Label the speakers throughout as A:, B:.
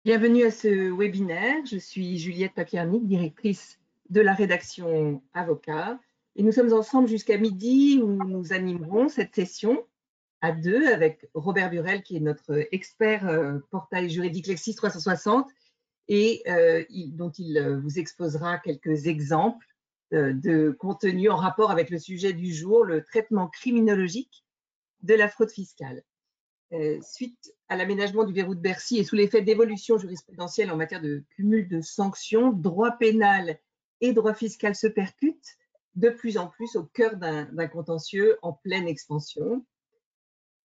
A: Bienvenue à ce webinaire. Je suis Juliette Papiernik, directrice de la rédaction Avocat. Et nous sommes ensemble jusqu'à midi où nous animerons cette session à deux avec Robert Burel, qui est notre expert portail juridique Lexis 360 et dont il vous exposera quelques exemples de contenu en rapport avec le sujet du jour, le traitement criminologique de la fraude fiscale. Suite à l'aménagement du verrou de Bercy et sous l'effet d'évolutions jurisprudentielles en matière de cumul de sanctions, droit pénal et droit fiscal se percutent de plus en plus au cœur d'un contentieux en pleine expansion.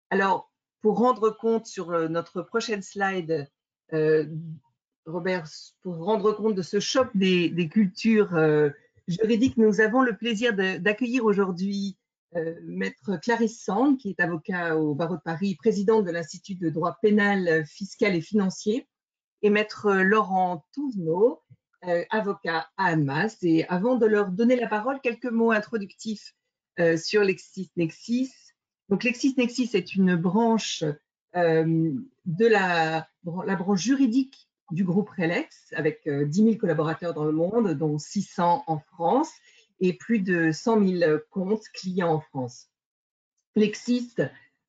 A: Alors, pour rendre compte sur notre prochaine slide, Robert, pour rendre compte de ce choc des cultures juridiques, nous avons le plaisir d'accueillir aujourd'hui Maître Clarisse Sand, qui est avocat au barreau de Paris, présidente de l'Institut de droit pénal, fiscal et financier, et Maître Laurent Touvenot, avocat à Annemasse. Et avant de leur donner la parole, quelques mots introductifs sur LexisNexis. Donc LexisNexis est une branche de la branche juridique du groupe RELEX, avec 10 000 collaborateurs dans le monde, dont 600 en France, et plus de 100 000 comptes clients en France. Lexis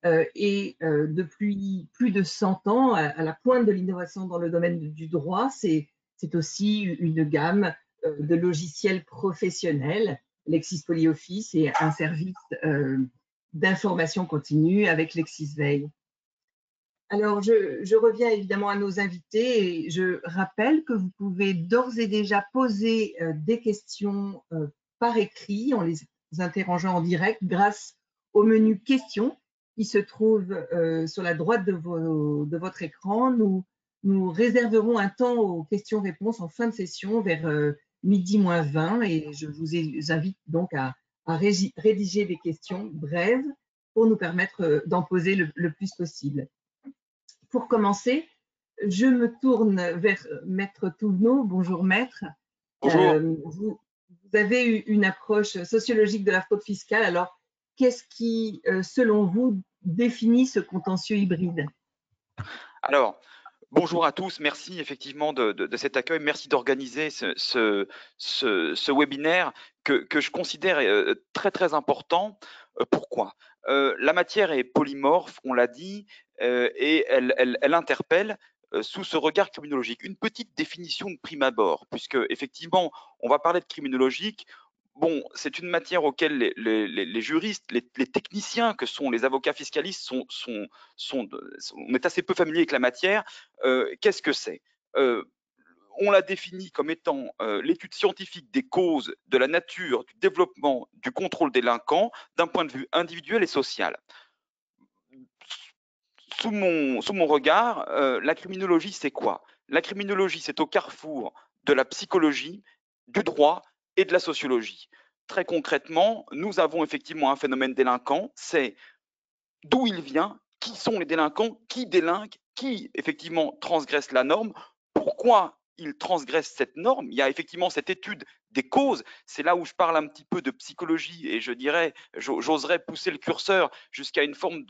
A: est depuis plus de 100 ans à la pointe de l'innovation dans le domaine du droit. C'est aussi une gamme de logiciels professionnels, Lexis PolyOffice et un service d'information continue avec LexisVeille. Alors, je reviens évidemment à nos invités et je rappelle que vous pouvez d'ores et déjà poser des questions par écrit en les interrogeant en direct grâce au menu questions qui se trouve sur la droite de votre écran. Nous réserverons un temps aux questions-réponses en fin de session vers midi moins 20 et je vous invite donc à rédiger des questions brèves pour nous permettre d'en poser le plus possible. Pour commencer, je me tourne vers Maître Touvenot. Bonjour Maître.
B: Bonjour.
A: Vous avez eu une approche sociologique de la fraude fiscale. Alors, qu'est-ce qui, selon vous, définit ce contentieux hybride?
B: Alors, bonjour à tous. Merci effectivement de cet accueil. Merci d'organiser ce webinaire que je considère très très important. Pourquoi? La matière est polymorphe, on l'a dit, et elle interpelle sous ce regard criminologique. Une petite définition de prime abord, puisque effectivement, on va parler de criminologique. Bon, c'est une matière auquel les juristes, les techniciens que sont les avocats fiscalistes on est assez peu familier avec la matière. Qu'est-ce que c'est? On l'a défini comme étant l'étude scientifique des causes, de la nature, du développement, du contrôle délinquant d'un point de vue individuel et social. Sous mon regard, la criminologie, c'est quoi? La criminologie, c'est au carrefour de la psychologie, du droit et de la sociologie. Très concrètement, nous avons effectivement un phénomène délinquant, c'est d'où il vient, qui sont les délinquants, qui délinquent, qui effectivement transgressent la norme, pourquoi ils transgressent cette norme. Il y a effectivement cette étude des causes, c'est là où je parle un petit peu de psychologie et je dirais, j'oserais pousser le curseur jusqu'à une forme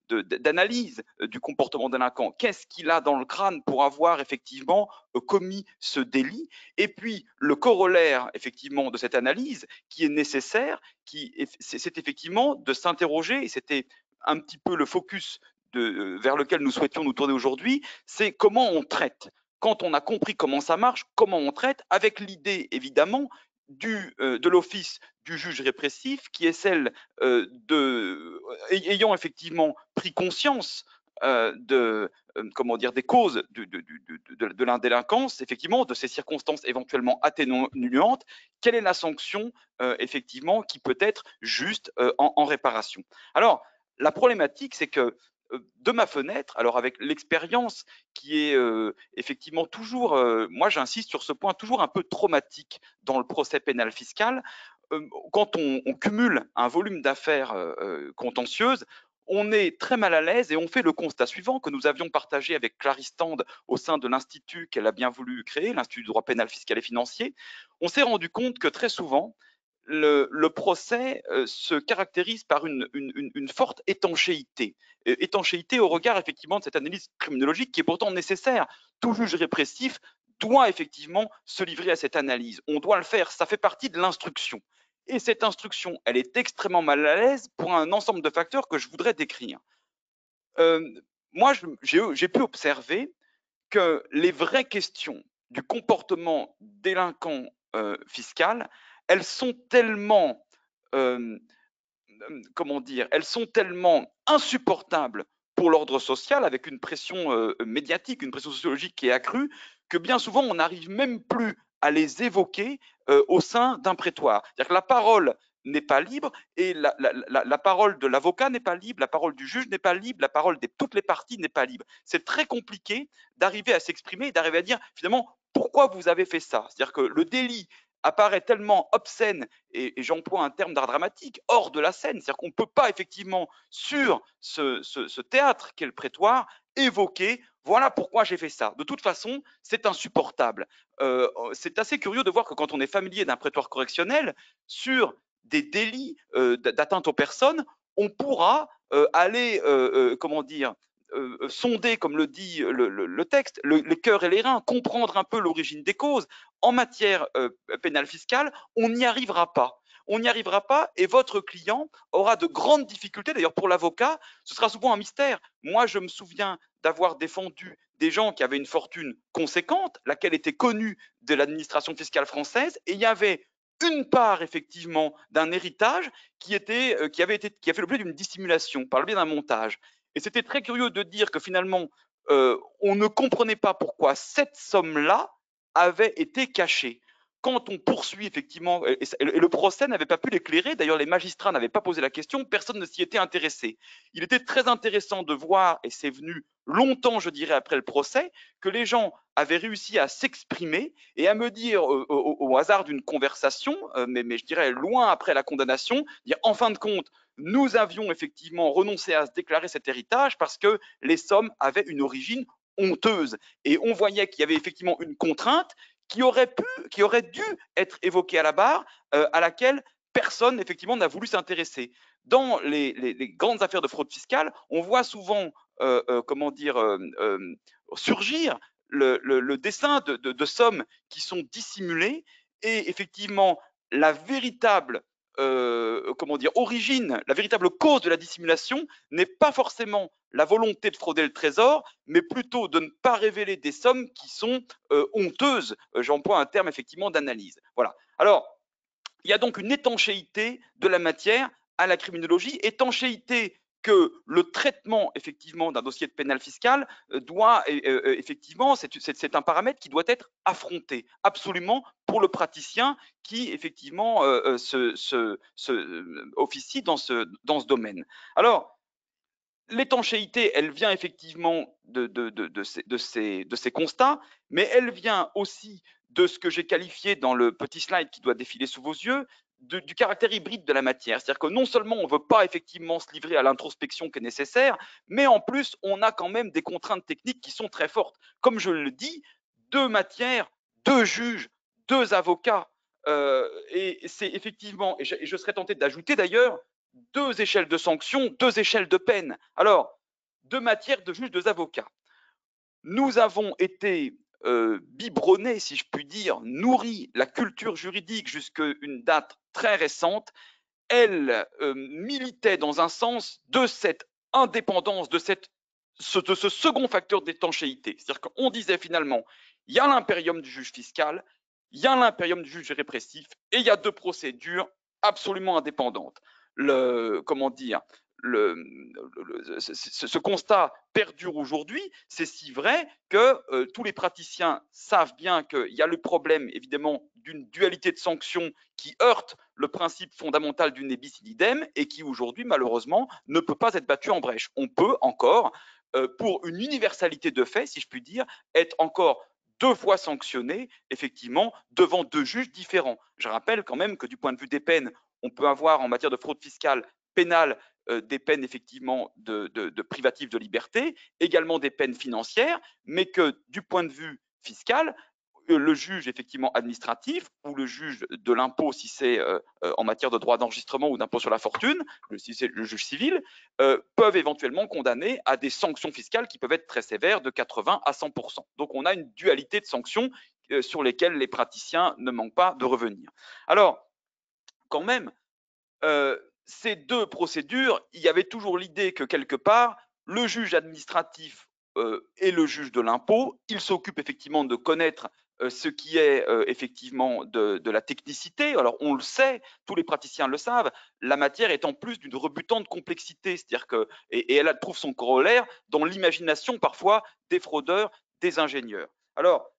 B: d'analyse du comportement délinquant. Qu'est-ce qu'il a dans le crâne pour avoir effectivement commis ce délit? Et puis le corollaire effectivement de cette analyse qui est nécessaire, c'est effectivement de s'interroger, et c'était un petit peu le focus vers lequel nous souhaitions nous tourner aujourd'hui, c'est comment on traite. Quand on a compris comment ça marche, comment on traite, avec l'idée évidemment de l'office du juge répressif, qui est celle ayant effectivement pris conscience des causes de l'indélinquance, effectivement, de ces circonstances éventuellement atténuantes, quelle est la sanction effectivement qui peut être juste en réparation. Alors, la problématique, c'est que de ma fenêtre, alors avec l'expérience qui est effectivement toujours, moi j'insiste sur ce point, toujours un peu traumatique dans le procès pénal fiscal, quand on cumule un volume d'affaires contentieuses, on est très mal à l'aise et on fait le constat suivant que nous avions partagé avec Clarisse Sand au sein de l'institut qu'elle a bien voulu créer, l'Institut du droit pénal fiscal et financier. On s'est rendu compte que très souvent, le procès se caractérise par une forte étanchéité. Étanchéité au regard effectivement de cette analyse criminologique qui est pourtant nécessaire. Tout juge répressif doit effectivement se livrer à cette analyse. On doit le faire, ça fait partie de l'instruction. Et cette instruction, elle est extrêmement mal à l'aise pour un ensemble de facteurs que je voudrais décrire. Moi, j'ai pu observer que les vraies questions du comportement délinquant fiscal, elles sont tellement, comment dire, elles sont tellement insupportables pour l'ordre social, avec une pression médiatique, une pression sociologique qui est accrue, que bien souvent on n'arrive même plus à les évoquer au sein d'un prétoire. C'est-à-dire que la parole n'est pas libre et la parole de l'avocat n'est pas libre, la parole du juge n'est pas libre, la parole de toutes les parties n'est pas libre. C'est très compliqué d'arriver à s'exprimer, d'arriver à dire finalement pourquoi vous avez fait ça. C'est-à-dire que le délit apparaît tellement obscène, et j'emploie un terme d'art dramatique, hors de la scène. C'est-à-dire qu'on ne peut pas effectivement, sur ce théâtre qu'est le prétoire, évoquer voilà pourquoi j'ai fait ça. De toute façon, c'est insupportable. C'est assez curieux de voir que quand on est familier d'un prétoire correctionnel, sur des délits d'atteinte aux personnes, on pourra aller, comment dire, sonder, comme le dit le texte, les cœurs et les reins, comprendre un peu l'origine des causes. En matière pénale fiscale, on n'y arrivera pas. On n'y arrivera pas et votre client aura de grandes difficultés. D'ailleurs, pour l'avocat, ce sera souvent un mystère. Moi, je me souviens d'avoir défendu des gens qui avaient une fortune conséquente, laquelle était connue de l'administration fiscale française, et il y avait une part effectivement d'un héritage qui a fait l'objet d'une dissimulation par le biais d'un montage. Et c'était très curieux de dire que finalement, on ne comprenait pas pourquoi cette somme-là avait été cachée. Quand on poursuit effectivement, et le procès n'avait pas pu l'éclairer, d'ailleurs les magistrats n'avaient pas posé la question, personne ne s'y était intéressé. Il était très intéressant de voir, et c'est venu longtemps, je dirais, après le procès, que les gens avaient réussi à s'exprimer et à me dire, au hasard d'une conversation, mais je dirais loin après la condamnation, dire en fin de compte, nous avions effectivement renoncé à se déclarer cet héritage parce que les sommes avaient une origine honteuse. Et on voyait qu'il y avait effectivement une contrainte qui aurait dû être évoquée à la barre, à laquelle personne effectivement n'a voulu s'intéresser. Dans les grandes affaires de fraude fiscale, on voit souvent comment dire, surgir le dessin de sommes qui sont dissimulées et effectivement la véritable comment dire, origine, la véritable cause de la dissimulation n'est pas forcément la volonté de frauder le trésor, mais plutôt de ne pas révéler des sommes qui sont honteuses. J'emploie un terme effectivement d'analyse. Voilà. Alors, il y a donc une étanchéité de la matière à la criminologie, étanchéité que le traitement effectivement d'un dossier de pénal fiscal doit effectivement, c'est un paramètre qui doit être affronté absolument pour le praticien qui effectivement officie dans ce domaine. Alors, l'étanchéité, elle vient effectivement de ces constats, mais elle vient aussi de ce que j'ai qualifié dans le petit slide qui doit défiler sous vos yeux, du caractère hybride de la matière. C'est-à-dire que non seulement on ne veut pas effectivement se livrer à l'introspection qui est nécessaire, mais en plus, on a quand même des contraintes techniques qui sont très fortes. Comme je le dis, 2 matières, 2 juges, 2 avocats. Et c'est effectivement, et je serais tenté d'ajouter d'ailleurs, 2 échelles de sanctions, 2 échelles de peine. Alors, 2 matières de juges, 2 avocats. Nous avons été biberonnés, si je puis dire, nourris, la culture juridique jusqu'à une date très récente, elle militait dans un sens de cette indépendance, de ce second facteur d'étanchéité. C'est-à-dire qu'on disait finalement, il y a l'impérium du juge fiscal, il y a l'impérium du juge répressif, et il y a 2 procédures absolument indépendantes. Comment dire, ce constat perdure aujourd'hui. C'est si vrai que tous les praticiens savent bien qu'il y a le problème, évidemment, d'une dualité de sanctions qui heurte le principe fondamental du nebis in idem et qui, aujourd'hui, malheureusement, ne peut pas être battu en brèche. On peut encore, pour une universalité de faits, si je puis dire, être encore 2 fois sanctionné, effectivement, devant 2 juges différents. Je rappelle quand même que du point de vue des peines, on peut avoir en matière de fraude fiscale pénale des peines effectivement de privative de liberté, également des peines financières, mais que du point de vue fiscal, le juge effectivement administratif ou le juge de l'impôt si c'est en matière de droit d'enregistrement ou d'impôt sur la fortune, si c'est le juge civil, peuvent éventuellement condamner à des sanctions fiscales qui peuvent être très sévères, de 80 à 100%. Donc on a une dualité de sanctions sur lesquelles les praticiens ne manquent pas de revenir. Alors, quand même, ces deux procédures, il y avait toujours l'idée que quelque part, le juge administratif et le juge de l'impôt, ils s'occupent effectivement de connaître ce qui est effectivement de la technicité. Alors on le sait, tous les praticiens le savent, la matière est en plus d'une rebutante complexité, c'est-à-dire que et elle trouve son corollaire dans l'imagination parfois des fraudeurs, des ingénieurs. Alors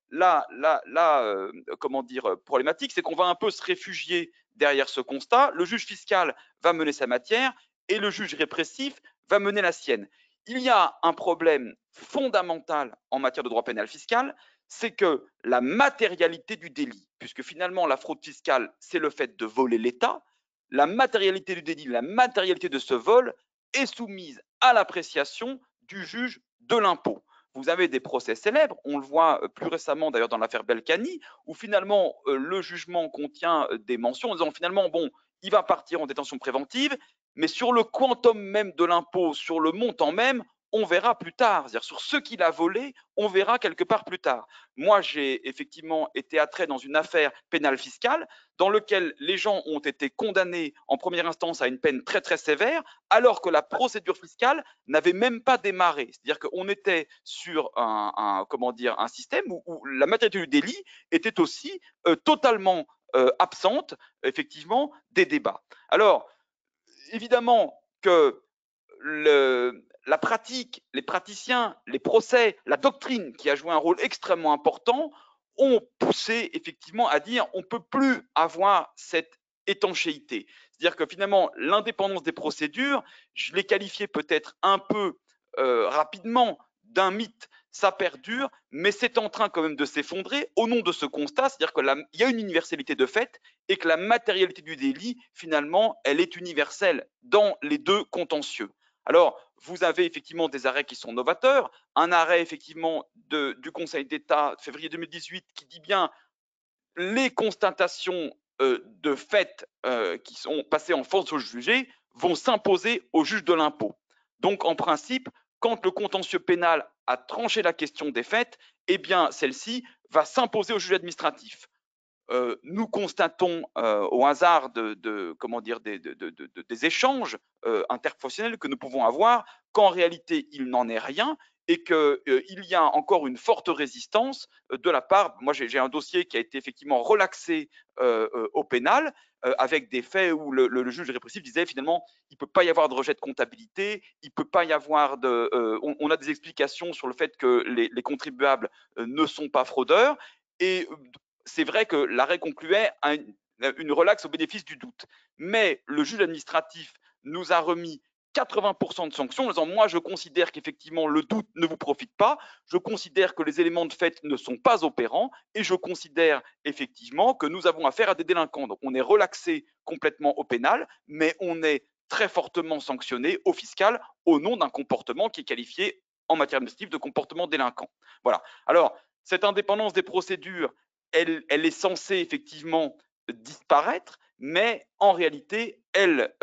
B: comment dire, problématique, c'est qu'on va un peu se réfugier derrière ce constat. Le juge fiscal va mener sa matière et le juge répressif va mener la sienne. Il y a un problème fondamental en matière de droit pénal fiscal, c'est que la matérialité du délit, puisque finalement la fraude fiscale, c'est le fait de voler l'État, la matérialité du délit, la matérialité de ce vol est soumise à l'appréciation du juge de l'impôt. Vous avez des procès célèbres, on le voit plus récemment d'ailleurs dans l'affaire Belcani, où finalement le jugement contient des mentions en disant finalement, bon, il va partir en détention préventive, mais sur le quantum même de l'impôt, sur le montant même, on verra plus tard. C'est-à-dire sur ce qu'il a volé, on verra quelque part plus tard. Moi, j'ai effectivement été attrait dans une affaire pénale fiscale dans laquelle les gens ont été condamnés en première instance à une peine très très sévère, alors que la procédure fiscale n'avait même pas démarré. C'est-à-dire qu'on était sur comment dire, un système où la matérialité du délit était aussi totalement absente, effectivement, des débats. Alors, évidemment que la pratique, les praticiens, les procès, la doctrine qui a joué un rôle extrêmement important ont poussé effectivement à dire on ne peut plus avoir cette étanchéité. C'est-à-dire que finalement, l'indépendance des procédures, je l'ai qualifié peut-être un peu rapidement d'un mythe, ça perdure, mais c'est en train quand même de s'effondrer au nom de ce constat, c'est-à-dire qu'il y a une universalité de fait et que la matérialité du délit, finalement, elle est universelle dans les deux contentieux. Alors, vous avez effectivement des arrêts qui sont novateurs. Un arrêt effectivement du Conseil d'État de février 2018 qui dit bien les constatations de fait qui sont passées en force au jugé vont s'imposer au juge de l'impôt. Donc, en principe, quand le contentieux pénal a tranché la question des faits, eh bien, celle-ci va s'imposer au juge administratif. Nous constatons au hasard comment dire, des échanges interprofessionnels que nous pouvons avoir qu'en réalité, il n'en est rien et qu'il y a encore une forte résistance de la part. Moi, j'ai un dossier qui a été effectivement relaxé au pénal avec des faits où le juge répressif disait finalement il ne peut pas y avoir de rejet de comptabilité, il ne peut pas y avoir de. On a des explications sur le fait que les contribuables ne sont pas fraudeurs. Et c'est vrai que l'arrêt concluait à une relaxe au bénéfice du doute. Mais le juge administratif nous a remis 80% de sanctions en disant moi je considère qu'effectivement le doute ne vous profite pas, je considère que les éléments de fait ne sont pas opérants et je considère effectivement que nous avons affaire à des délinquants. Donc on est relaxé complètement au pénal, mais on est très fortement sanctionné au fiscal au nom d'un comportement qui est qualifié en matière administrative de comportement délinquant. Voilà. Alors, cette indépendance des procédures, elle est censée effectivement disparaître, mais en réalité, elle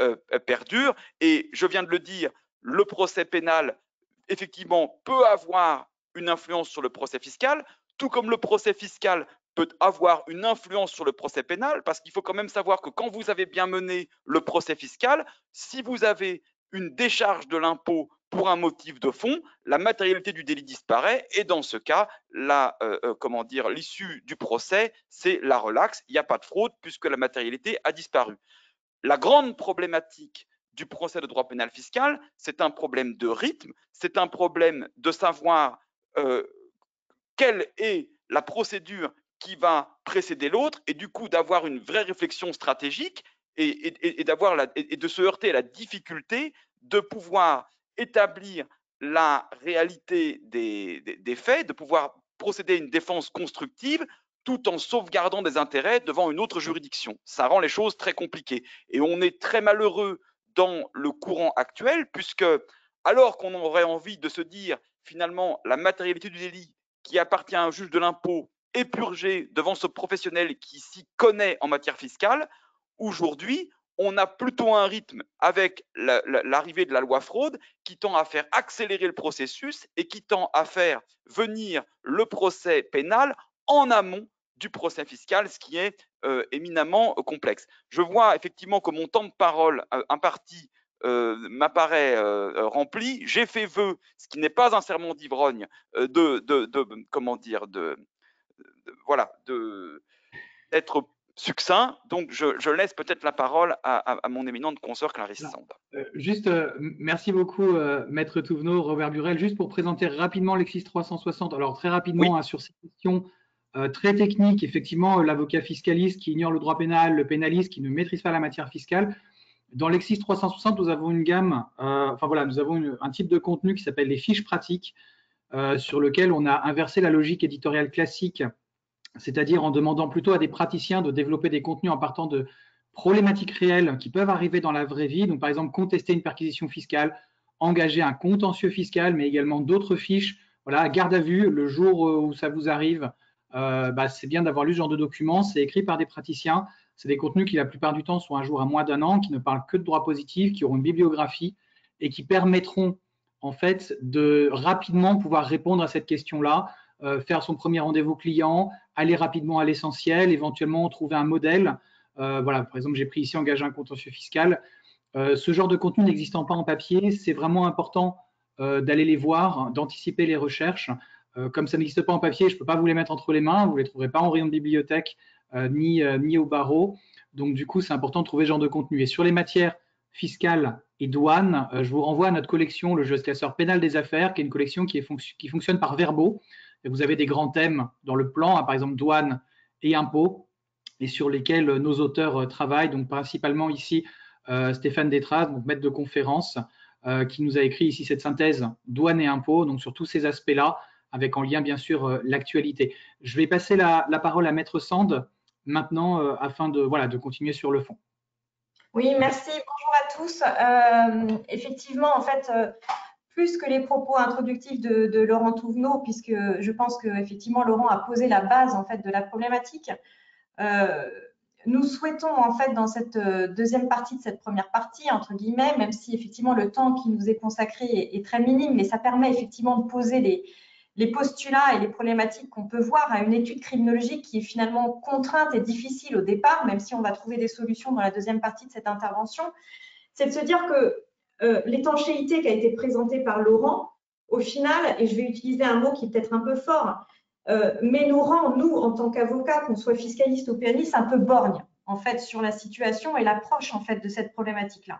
B: perdure. Et je viens de le dire, le procès pénal, effectivement, peut avoir une influence sur le procès fiscal, tout comme le procès fiscal peut avoir une influence sur le procès pénal, parce qu'il faut quand même savoir que quand vous avez bien mené le procès fiscal, si vous avez une décharge de l'impôt pour un motif de fond, la matérialité du délit disparaît et dans ce cas, comment dire, l'issue du procès, c'est la relaxe, il n'y a pas de fraude puisque la matérialité a disparu. La grande problématique du procès de droit pénal fiscal, c'est un problème de rythme, c'est un problème de savoir quelle est la procédure qui va précéder l'autre et du coup d'avoir une vraie réflexion stratégique et de se heurter à la difficulté de pouvoir établir la réalité des faits, de pouvoir procéder à une défense constructive tout en sauvegardant des intérêts devant une autre juridiction. Ça rend les choses très compliquées. Et on est très malheureux dans le courant actuel, puisque alors qu'on aurait envie de se dire finalement la matérialité du délit qui appartient à un juge de l'impôt épurgé devant ce professionnel qui s'y connaît en matière fiscale. Aujourd'hui, on a plutôt un rythme avec l'arrivée de la loi fraude qui tend à faire accélérer le processus et qui tend à faire venir le procès pénal en amont du procès fiscal, ce qui est éminemment complexe. Je vois effectivement que mon temps de parole imparti m'apparaît rempli. J'ai fait vœu, ce qui n'est pas un serment d'ivrogne, voilà, d'être succinct. Donc, je laisse peut-être la parole à mon éminente consoeur Clarisse Sand.
C: Juste, merci beaucoup, Maître Thouvenot, Robert Burel. Juste pour présenter rapidement l'Exis 360. Alors, très rapidement,
B: Oui.
C: sur ces questions très techniques, effectivement, l'avocat fiscaliste qui ignore le droit pénal, le pénaliste qui ne maîtrise pas la matière fiscale. Dans l'Exis 360, nous avons une gamme, nous avons un type de contenu qui s'appelle les fiches pratiques, sur lequel on a inversé la logique éditoriale classique, c'est-à-dire en demandant plutôt à des praticiens de développer des contenus en partant de problématiques réelles qui peuvent arriver dans la vraie vie. Donc, par exemple, contester une perquisition fiscale, engager un contentieux fiscal, mais également d'autres fiches. Voilà, garde à vue, le jour où ça vous arrive, c'est bien d'avoir lu ce genre de documents. C'est écrit par des praticiens. C'est des contenus qui, la plupart du temps, sont à jour à moins d'un an, qui ne parlent que de droit positif, qui auront une bibliographie et qui permettront, en fait, de rapidement pouvoir répondre à cette question-là, faire son premier rendez-vous client, aller rapidement à l'essentiel, éventuellement trouver un modèle. Voilà, par exemple, j'ai pris ici engager un contentieux fiscal. Ce genre de contenu n'existant pas en papier, c'est vraiment important d'aller les voir, d'anticiper les recherches. Comme ça n'existe pas en papier, je ne peux pas vous les mettre entre les mains, vous ne les trouverez pas en rayon de bibliothèque ni au barreau. Donc, du coup, c'est important de trouver ce genre de contenu. Et sur les matières fiscales et douanes, je vous renvoie à notre collection, le Geocasseur pénal des affaires, qui est une collection qui fonctionne par verbaux. Et vous avez des grands thèmes dans le plan, hein, par exemple douane et impôts, et sur lesquels nos auteurs travaillent. Donc, principalement ici, Stéphane Détraz, donc maître de conférence, qui nous a écrit ici cette synthèse douane et impôts, donc sur tous ces aspects-là, avec en lien bien sûr l'actualité. Je vais passer la parole à Maître Sand maintenant afin de continuer sur le fond.
D: Oui, merci. Bonjour à tous. Effectivement, en fait, plus que les propos introductifs de Laurent Thouvenot, puisque je pense que effectivement Laurent a posé la base en fait de la problématique. Nous souhaitons en fait dans cette deuxième partie de cette première partie entre guillemets, même si effectivement le temps qui nous est consacré est très minime, mais ça permet effectivement de poser les postulats et les problématiques qu'on peut voir à une étude criminologique qui est finalement contrainte et difficile au départ, même si on va trouver des solutions dans la deuxième partie de cette intervention. C'est de se dire que l'étanchéité qui a été présentée par Laurent, au final, et je vais utiliser un mot qui est peut-être un peu fort, mais nous rend, nous, en tant qu'avocats, qu'on soit fiscaliste ou pénaliste, un peu borgne, en fait, sur la situation et l'approche, en fait, de cette problématique-là.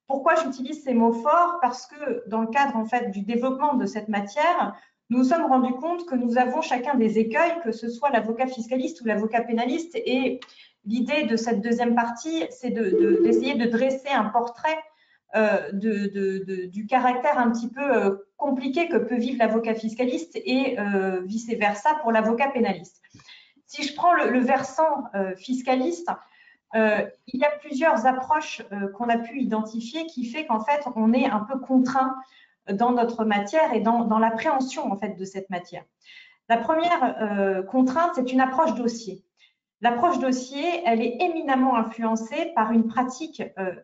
D: Pourquoi j'utilise ces mots forts? Parce que dans le cadre, en fait, du développement de cette matière, nous nous sommes rendus compte que nous avons chacun des écueils, que ce soit l'avocat fiscaliste ou l'avocat pénaliste, et l'idée de cette deuxième partie, c'est d'essayer de dresser un portrait du caractère un petit peu compliqué que peut vivre l'avocat fiscaliste et vice-versa pour l'avocat pénaliste. Si je prends le versant fiscaliste, il y a plusieurs approches qu'on a pu identifier qui fait qu'en fait, on est un peu contraint dans notre matière et dans l'appréhension en fait de cette matière. La première contrainte, c'est une approche dossier. L'approche dossier, elle est éminemment influencée par une pratique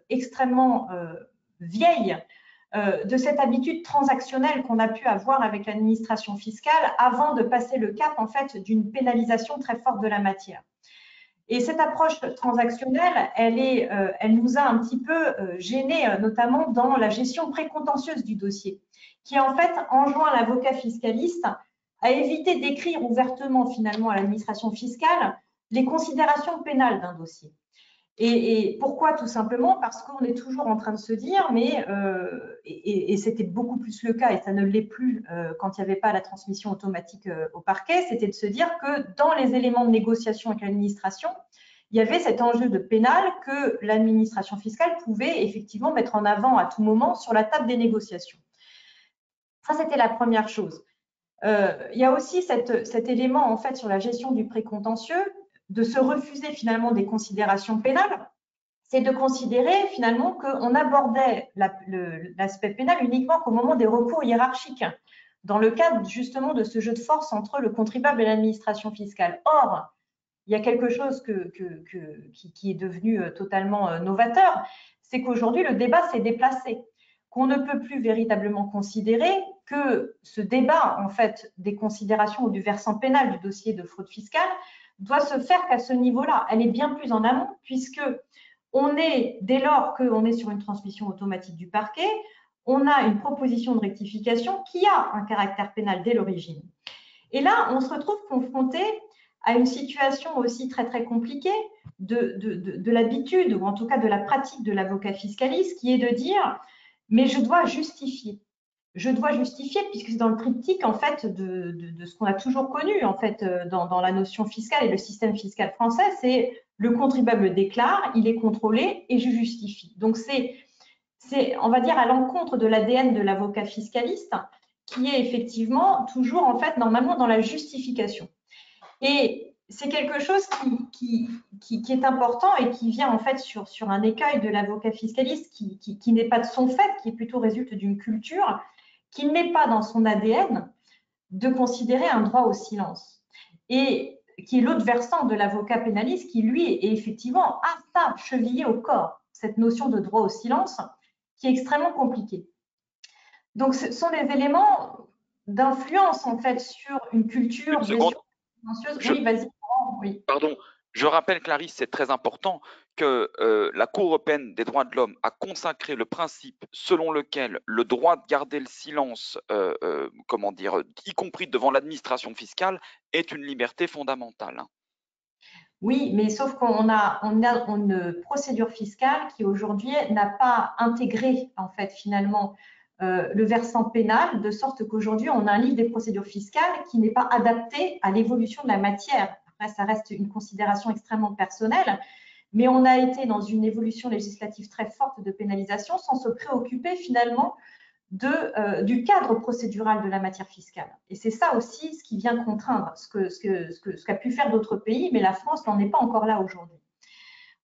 D: extrêmement vieille de cette habitude transactionnelle qu'on a pu avoir avec l'administration fiscale avant de passer le cap en fait d'une pénalisation très forte de la matière. Et cette approche transactionnelle, elle nous a un petit peu gênés, notamment dans la gestion précontentieuse du dossier, qui en fait enjoint l'avocat fiscaliste à éviter d'écrire ouvertement finalement à l'administration fiscale les considérations pénales d'un dossier. Et pourquoi? Tout simplement parce qu'on est toujours en train de se dire, mais et c'était beaucoup plus le cas, et ça ne l'est plus quand il n'y avait pas la transmission automatique au parquet, c'était de se dire que dans les éléments de négociation avec l'administration, il y avait cet enjeu de pénal que l'administration fiscale pouvait effectivement mettre en avant à tout moment sur la table des négociations. Ça, c'était la première chose. Il y a aussi cet élément en fait sur la gestion du précontentieux, de se refuser finalement des considérations pénales, c'est de considérer finalement qu'on abordait l'aspect pénal uniquement qu'au moment des recours hiérarchiques. dans le cadre justement de ce jeu de force entre le contribuable et l'administration fiscale. Or, il y a quelque chose qui est devenu totalement novateur, c'est qu'aujourd'hui, le débat s'est déplacé, qu'on ne peut plus véritablement considérer que ce débat, en fait, des considérations ou du versant pénal du dossier de fraude fiscale doit se faire qu'à ce niveau-là. Elle est bien plus en amont, puisque dès lors qu'on est sur une transmission automatique du parquet, on a une proposition de rectification qui a un caractère pénal dès l'origine. Et là, on se retrouve confronté à une situation aussi très, très compliquée de l'habitude, ou en tout cas de la pratique de l'avocat fiscaliste, qui est de dire « mais je dois justifier ». Je dois justifier, puisque c'est dans le triptyque en fait, de ce qu'on a toujours connu en fait, dans la notion fiscale et le système fiscal français, c'est le contribuable déclare, il est contrôlé et je justifie. Donc, c'est, on va dire, à l'encontre de l'ADN de l'avocat fiscaliste, qui est effectivement toujours, en fait, normalement dans la justification. Et c'est quelque chose qui est important et qui vient, en fait, sur un écueil de l'avocat fiscaliste qui n'est pas de son fait, qui plutôt résulte d'une culture, qui n'est pas dans son ADN de considérer un droit au silence. Et qui est l'autre versant de l'avocat pénaliste qui, lui, est effectivement à ça, chevillé au corps, cette notion de droit au silence qui est extrêmement compliquée. Donc, ce sont des éléments d'influence, en fait, sur une culture silencieuse. Oui, vas-y. Oui.
B: Pardon. Je rappelle, Clarisse, c'est très important que la Cour européenne des droits de l'homme a consacré le principe selon lequel le droit de garder le silence, comment dire, y compris devant l'administration fiscale, est une liberté fondamentale.
D: Oui, mais sauf qu'on a une procédure fiscale qui aujourd'hui n'a pas intégré en fait finalement le versant pénal, de sorte qu'aujourd'hui on a un livre des procédures fiscales qui n'est pas adapté à l'évolution de la matière. Après, ça reste une considération extrêmement personnelle, mais on a été dans une évolution législative très forte de pénalisation sans se préoccuper finalement du cadre procédural de la matière fiscale. Et c'est ça aussi ce qui vient contraindre ce qu'a pu faire d'autres pays, mais la France n'en est pas encore là aujourd'hui.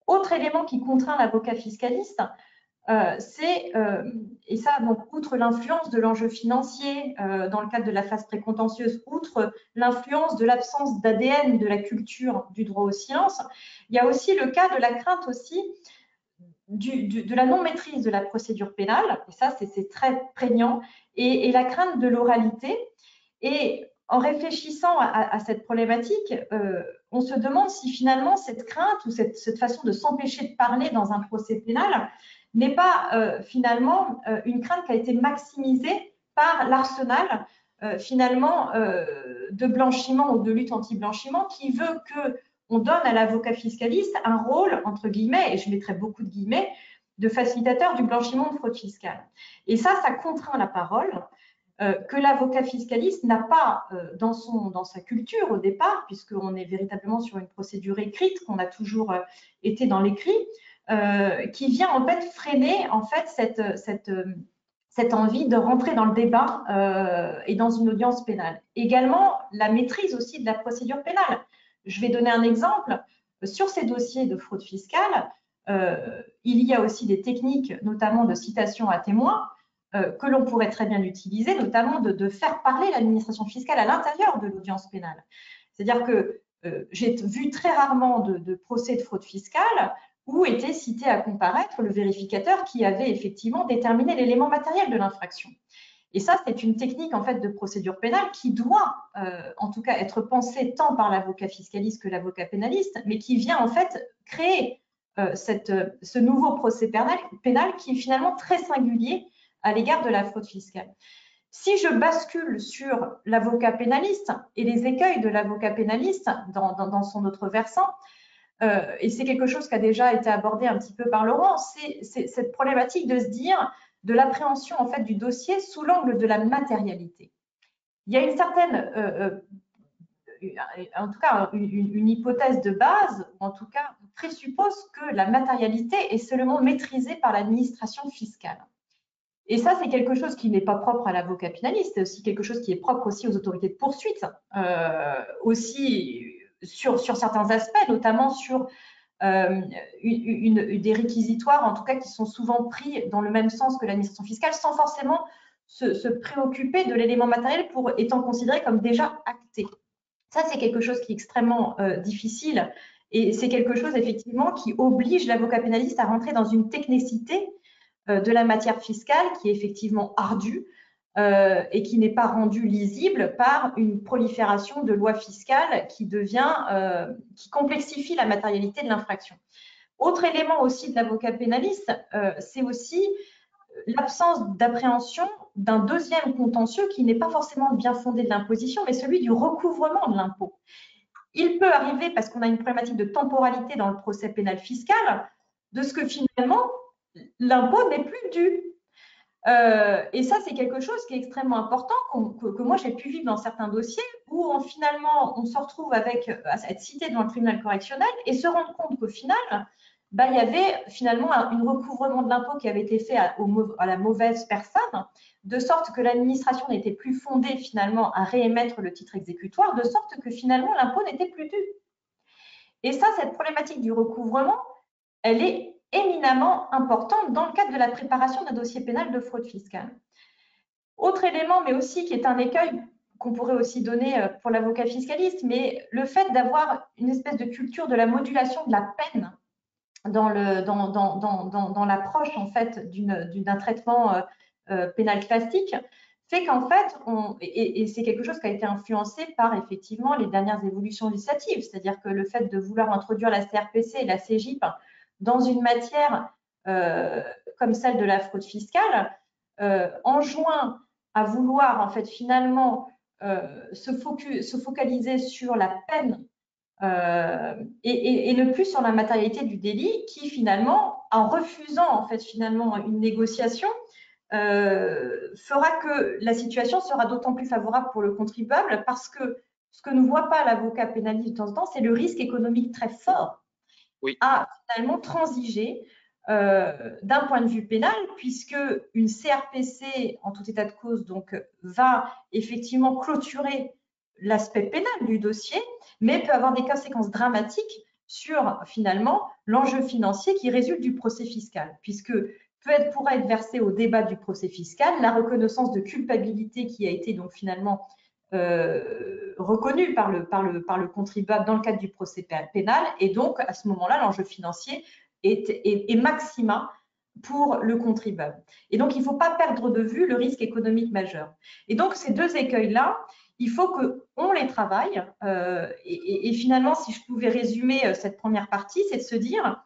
D: Autre élément qui contraint l'avocat fiscaliste, c'est, et ça, donc, outre l'influence de l'enjeu financier dans le cadre de la phase précontentieuse, outre l'influence de l'absence d'ADN de la culture du droit au silence, il y a aussi le cas de la crainte aussi de la non-maîtrise de la procédure pénale, et ça c'est très prégnant, et la crainte de l'oralité. Et en réfléchissant à cette problématique, on se demande si finalement cette crainte ou cette façon de s'empêcher de parler dans un procès pénal n'est pas finalement une crainte qui a été maximisée par l'arsenal finalement de blanchiment ou de lutte anti-blanchiment qui veut qu'on donne à l'avocat fiscaliste un rôle, entre guillemets, et je mettrai beaucoup de guillemets, de facilitateur du blanchiment de fraude fiscale. Et ça contraint la parole que l'avocat fiscaliste n'a pas dans sa culture au départ, puisqu'on est véritablement sur une procédure écrite, qu'on a toujours été dans l'écrit, qui vient en fait freiner en fait cette envie de rentrer dans le débat et dans une audience pénale. Également, la maîtrise aussi de la procédure pénale. Je vais donner un exemple. Sur ces dossiers de fraude fiscale, il y a aussi des techniques, notamment de citation à témoins, que l'on pourrait très bien utiliser, notamment de faire parler l'administration fiscale à l'intérieur de l'audience pénale. C'est-à-dire que j'ai vu très rarement de procès de fraude fiscale où était cité à comparaître le vérificateur qui avait effectivement déterminé l'élément matériel de l'infraction. Et ça, c'est une technique en fait de procédure pénale qui doit en tout cas être pensée tant par l'avocat fiscaliste que l'avocat pénaliste, mais qui vient en fait créer ce nouveau procès pénal qui est finalement très singulier à l'égard de la fraude fiscale. Si je bascule sur l'avocat pénaliste et les écueils de l'avocat pénaliste dans son autre versant, et c'est quelque chose qui a déjà été abordé un petit peu par Laurent, c'est cette problématique de se dire de l'appréhension en fait du dossier sous l'angle de la matérialité. Il y a une certaine, en tout cas une hypothèse de base, ou en tout cas on présuppose que la matérialité est seulement maîtrisée par l'administration fiscale. Et ça, c'est quelque chose qui n'est pas propre à l'avocat pénaliste, c'est aussi quelque chose qui est propre aussi aux autorités de poursuite, aussi sur certains aspects, notamment sur des réquisitoires, en tout cas, qui sont souvent pris dans le même sens que l'administration fiscale, sans forcément se préoccuper de l'élément matériel pour étant considéré comme déjà acté. Ça, c'est quelque chose qui est extrêmement difficile et c'est quelque chose effectivement qui oblige l'avocat pénaliste à rentrer dans une technicité de la matière fiscale qui est effectivement ardue et qui n'est pas rendue lisible par une prolifération de lois fiscales qui qui complexifie la matérialité de l'infraction. Autre élément aussi de l'avocat pénaliste, c'est aussi l'absence d'appréhension d'un deuxième contentieux qui n'est pas forcément le bien fondé de l'imposition, mais celui du recouvrement de l'impôt. Il peut arriver, parce qu'on a une problématique de temporalité dans le procès pénal fiscal, de ce que finalement, l'impôt n'est plus dû. Et ça, c'est quelque chose qui est extrêmement important, que moi j'ai pu vivre dans certains dossiers, où finalement, on se retrouve à être cité devant le tribunal correctionnel et se rendre compte qu'au final, il y avait finalement un recouvrement de l'impôt qui avait été fait à la mauvaise personne, de sorte que l'administration n'était plus fondée finalement à réémettre le titre exécutoire, de sorte que finalement l'impôt n'était plus dû. Et ça, cette problématique du recouvrement, elle est éminemment importante dans le cadre de la préparation d'un dossier pénal de fraude fiscale. Autre élément, mais aussi qui est un écueil qu'on pourrait aussi donner pour l'avocat fiscaliste, mais le fait d'avoir une espèce de culture de la modulation de la peine dans l'approche en fait d'un traitement pénal classique fait qu'en fait, et c'est quelque chose qui a été influencé par effectivement les dernières évolutions législatives, c'est-à-dire que le fait de vouloir introduire la CRPC et la CGIP dans une matière comme celle de la fraude fiscale enjoint à vouloir en fait finalement se focaliser sur la peine et ne plus sur la matérialité du délit qui finalement, en refusant en fait finalement une négociation, fera que la situation sera d'autant plus favorable pour le contribuable parce que ce que ne voit pas l'avocat pénaliste de temps en temps, c'est le risque économique très fort à finalement transiger d'un point de vue pénal, puisque une CRPC, en tout état de cause, donc, va effectivement clôturer l'aspect pénal du dossier, mais peut avoir des conséquences dramatiques sur finalement l'enjeu financier qui résulte du procès fiscal, puisque pourra être versé au débat du procès fiscal la reconnaissance de culpabilité qui a été donc finalement reconnue par le contribuable dans le cadre du procès pénal, et donc à ce moment-là l'enjeu financier est maxima pour le contribuable. Et donc, il ne faut pas perdre de vue le risque économique majeur. Et donc, ces deux écueils-là, il faut qu'on les travaille. Et finalement, si je pouvais résumer cette première partie, c'est de se dire,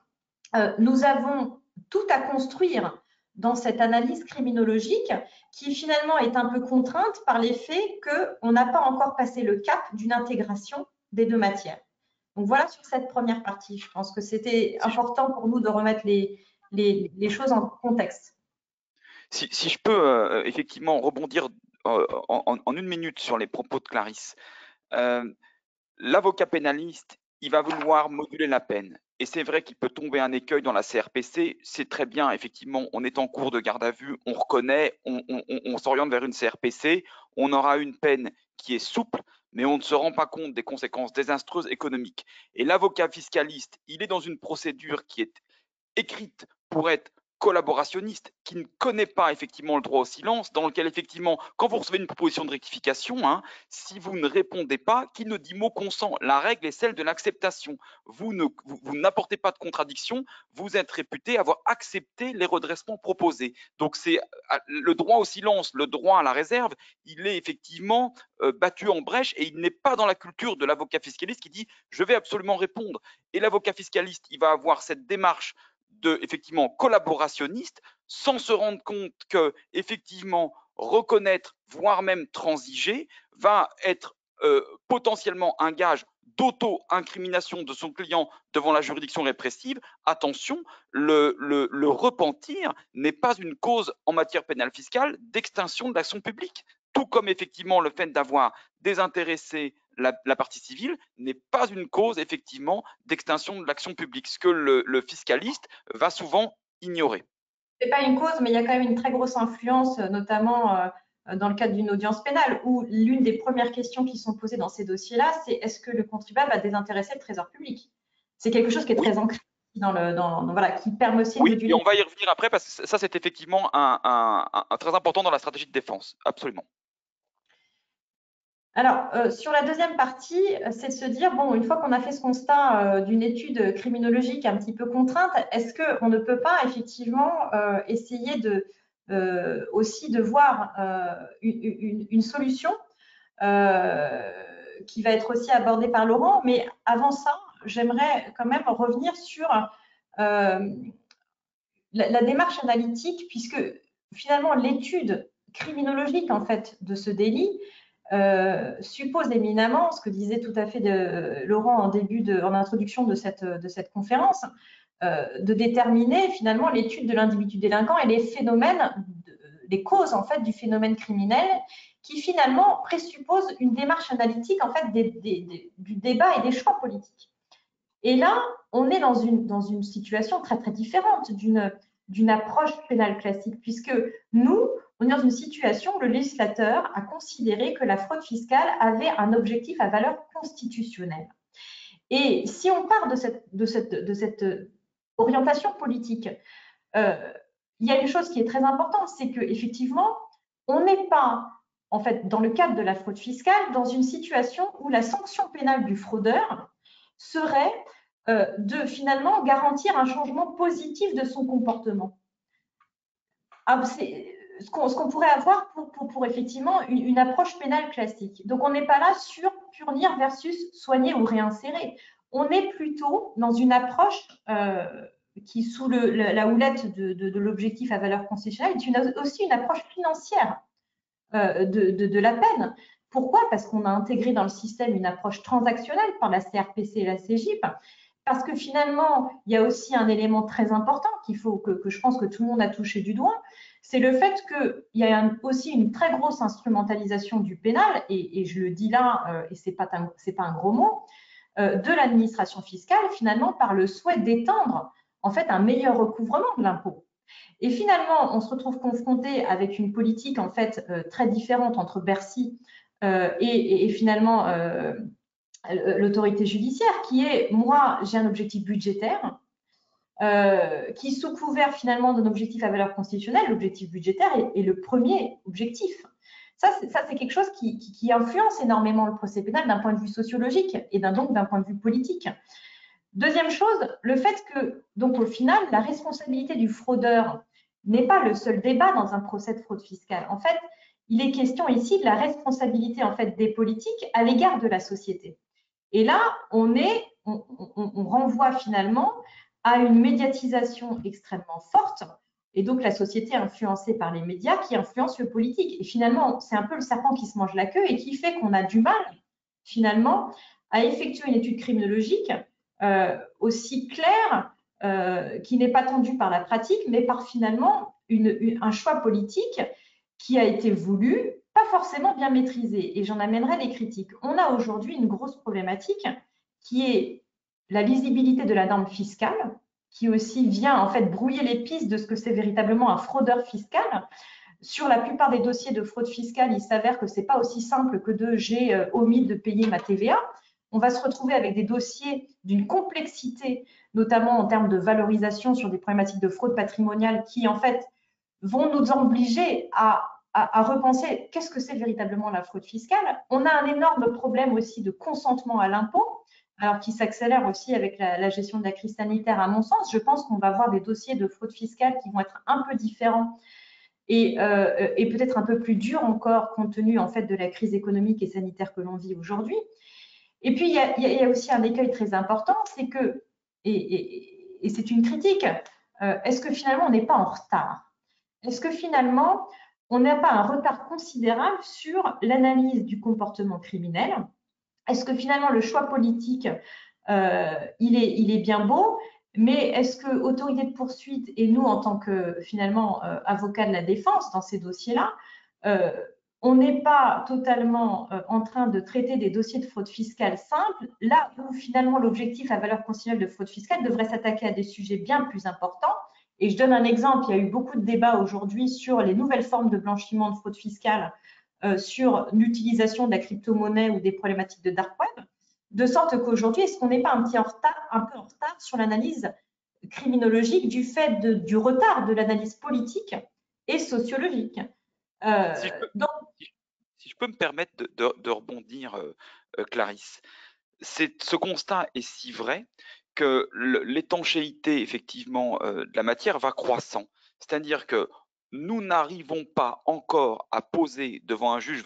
D: nous avons tout à construire dans cette analyse criminologique qui finalement est un peu contrainte par les faits qu'on n'a pas encore passé le cap d'une intégration des deux matières. Donc voilà sur cette première partie. Je pense que c'était important pour nous de remettre les choses en contexte.
B: Si je peux effectivement rebondir en une minute sur les propos de Clarisse. L'avocat pénaliste, il va vouloir moduler la peine. Et c'est vrai qu'il peut tomber un écueil dans la CRPC. C'est très bien, effectivement, on est en cours de garde à vue, on reconnaît, on s'oriente vers une CRPC, on aura une peine qui est souple, mais on ne se rend pas compte des conséquences désastreuses économiques. Et l'avocat fiscaliste, il est dans une procédure qui est écrite pour être collaborationniste, qui ne connaît pas effectivement le droit au silence, dans lequel effectivement, quand vous recevez une proposition de rectification, si vous ne répondez pas, qui ne dit mot consent? La règle est celle de l'acceptation. Vous n'apportez pas de contradiction, vous êtes réputé avoir accepté les redressements proposés. Donc c'est le droit au silence, le droit à la réserve, il est effectivement battu en brèche et il n'est pas dans la culture de l'avocat fiscaliste qui dit je vais absolument répondre. Et l'avocat fiscaliste, il va avoir cette démarche effectivement collaborationniste, sans se rendre compte que effectivement reconnaître, voire même transiger, va être potentiellement un gage d'auto-incrimination de son client devant la juridiction répressive. Attention, le repentir n'est pas une cause en matière pénale fiscale d'extinction de l'action publique. Tout comme effectivement le fait d'avoir désintéressé la partie civile n'est pas une cause effectivement d'extinction de l'action publique, ce que le fiscaliste va souvent ignorer.
D: Ce n'est pas une cause, mais il y a quand même une très grosse influence, notamment dans le cadre d'une audience pénale, où l'une des premières questions qui sont posées dans ces dossiers-là, c'est est-ce que le contribuable a désintéressé le trésor public? C'est quelque chose qui est très ancré. voilà, qui permet aussi de
B: Oui,
D: moduler.
B: et on va y revenir après parce que ça, c'est effectivement un très important dans la stratégie de défense. Absolument.
D: Alors, sur la deuxième partie, c'est de se dire, bon, une fois qu'on a fait ce constat d'une étude criminologique un petit peu contrainte, est-ce qu'on ne peut pas effectivement essayer aussi de voir une solution qui va être aussi abordée par Laurent. Mais avant ça, j'aimerais quand même revenir sur la démarche analytique, puisque finalement l'étude criminologique en fait de ce délit suppose éminemment, ce que disait tout à fait Laurent en introduction de cette conférence, de déterminer finalement l'étude de l'individu délinquant et les phénomènes, les causes en fait du phénomène criminel, qui finalement présuppose une démarche analytique en fait du débat et des choix politiques. Et là, on est dans une situation très très différente d'une approche pénale classique, puisque nous, on est dans une situation où le législateur a considéré que la fraude fiscale avait un objectif à valeur constitutionnelle. Et si on part de cette orientation politique, il y a une chose qui est très importante, c'est qu'effectivement, on n'est pas, en fait, dans le cadre de la fraude fiscale, dans une situation où la sanction pénale du fraudeur serait de finalement garantir un changement positif de son comportement. C'est ce qu'on pourrait avoir pour effectivement une approche pénale classique. Donc, on n'est pas là sur punir versus soigner ou réinsérer. On est plutôt dans une approche qui, sous la houlette de l'objectif à valeur constitutionnelle, est aussi une approche financière de la peine. Pourquoi? Parce qu'on a intégré dans le système une approche transactionnelle par la CRPC et la CGIP. Parce que finalement, il y a aussi un élément très important qu'il faut que je pense que tout le monde a touché du doigt, c'est le fait qu'il y a aussi une très grosse instrumentalisation du pénal, et je le dis là, et ce n'est pas un gros mot, de l'administration fiscale, finalement, par le souhait d'étendre en fait un meilleur recouvrement de l'impôt. Et finalement, on se retrouve confronté avec une politique en fait très différente entre Bercy et finalement l'autorité judiciaire, qui est, moi, j'ai un objectif budgétaire, qui, sous couvert finalement d'un objectif à valeur constitutionnelle, l'objectif budgétaire est le premier objectif. Ça, c'est quelque chose qui influence énormément le procès pénal d'un point de vue sociologique et donc d'un point de vue politique. Deuxième chose, le fait que, donc au final, la responsabilité du fraudeur n'est pas le seul débat dans un procès de fraude fiscale. En fait, il est question ici de la responsabilité en fait des politiques à l'égard de la société. Et là, on renvoie finalement à une médiatisation extrêmement forte, et donc la société influencée par les médias qui influence le politique. Et finalement, c'est un peu le serpent qui se mange la queue et qui fait qu'on a du mal, finalement, à effectuer une étude criminologique aussi claire, qui n'est pas tendue par la pratique, mais par finalement un choix politique qui a été voulu, pas forcément bien maîtrisé. Et j'en amènerai les critiques. On a aujourd'hui une grosse problématique qui est la lisibilité de la norme fiscale, qui aussi vient en fait brouiller les pistes de ce que c'est véritablement un fraudeur fiscal. Sur la plupart des dossiers de fraude fiscale, il s'avère que ce n'est pas aussi simple que j'ai omis de payer ma TVA. On va se retrouver avec des dossiers d'une complexité, notamment en termes de valorisation sur des problématiques de fraude patrimoniale qui, en fait, vont nous obliger à repenser qu'est-ce que c'est véritablement la fraude fiscale. On a un énorme problème aussi de consentement à l'impôt, alors qui s'accélère aussi avec la gestion de la crise sanitaire, à mon sens. Je pense qu'on va avoir des dossiers de fraude fiscale qui vont être un peu différents et peut-être un peu plus durs encore, compte tenu en fait de la crise économique et sanitaire que l'on vit aujourd'hui. Et puis, il y a aussi un écueil très important, c'est que, et c'est une critique, est-ce que finalement on n'est pas en retard? Est-ce que finalement on n'a pas un retard considérable sur l'analyse du comportement criminel? Est-ce que finalement le choix politique, il est bien beau, mais est-ce que autorité de poursuite et nous en tant que finalement avocats de la défense dans ces dossiers-là, on n'est pas totalement en train de traiter des dossiers de fraude fiscale simples, là où finalement l'objectif à valeur constitutionnelle de fraude fiscale devrait s'attaquer à des sujets bien plus importants. Et je donne un exemple, il y a eu beaucoup de débats aujourd'hui sur les nouvelles formes de blanchiment de fraude fiscale, sur l'utilisation de la crypto-monnaie ou des problématiques de dark web, de sorte qu'aujourd'hui, est-ce qu'on n'est pas un peu en retard sur l'analyse criminologique du fait du retard de l'analyse politique et sociologique.
B: Si je peux me permettre de rebondir, Clarisse, ce constat est si vrai que l'étanchéité effectivement de la matière va croissant. C'est-à-dire que nous n'arrivons pas encore à poser devant un juge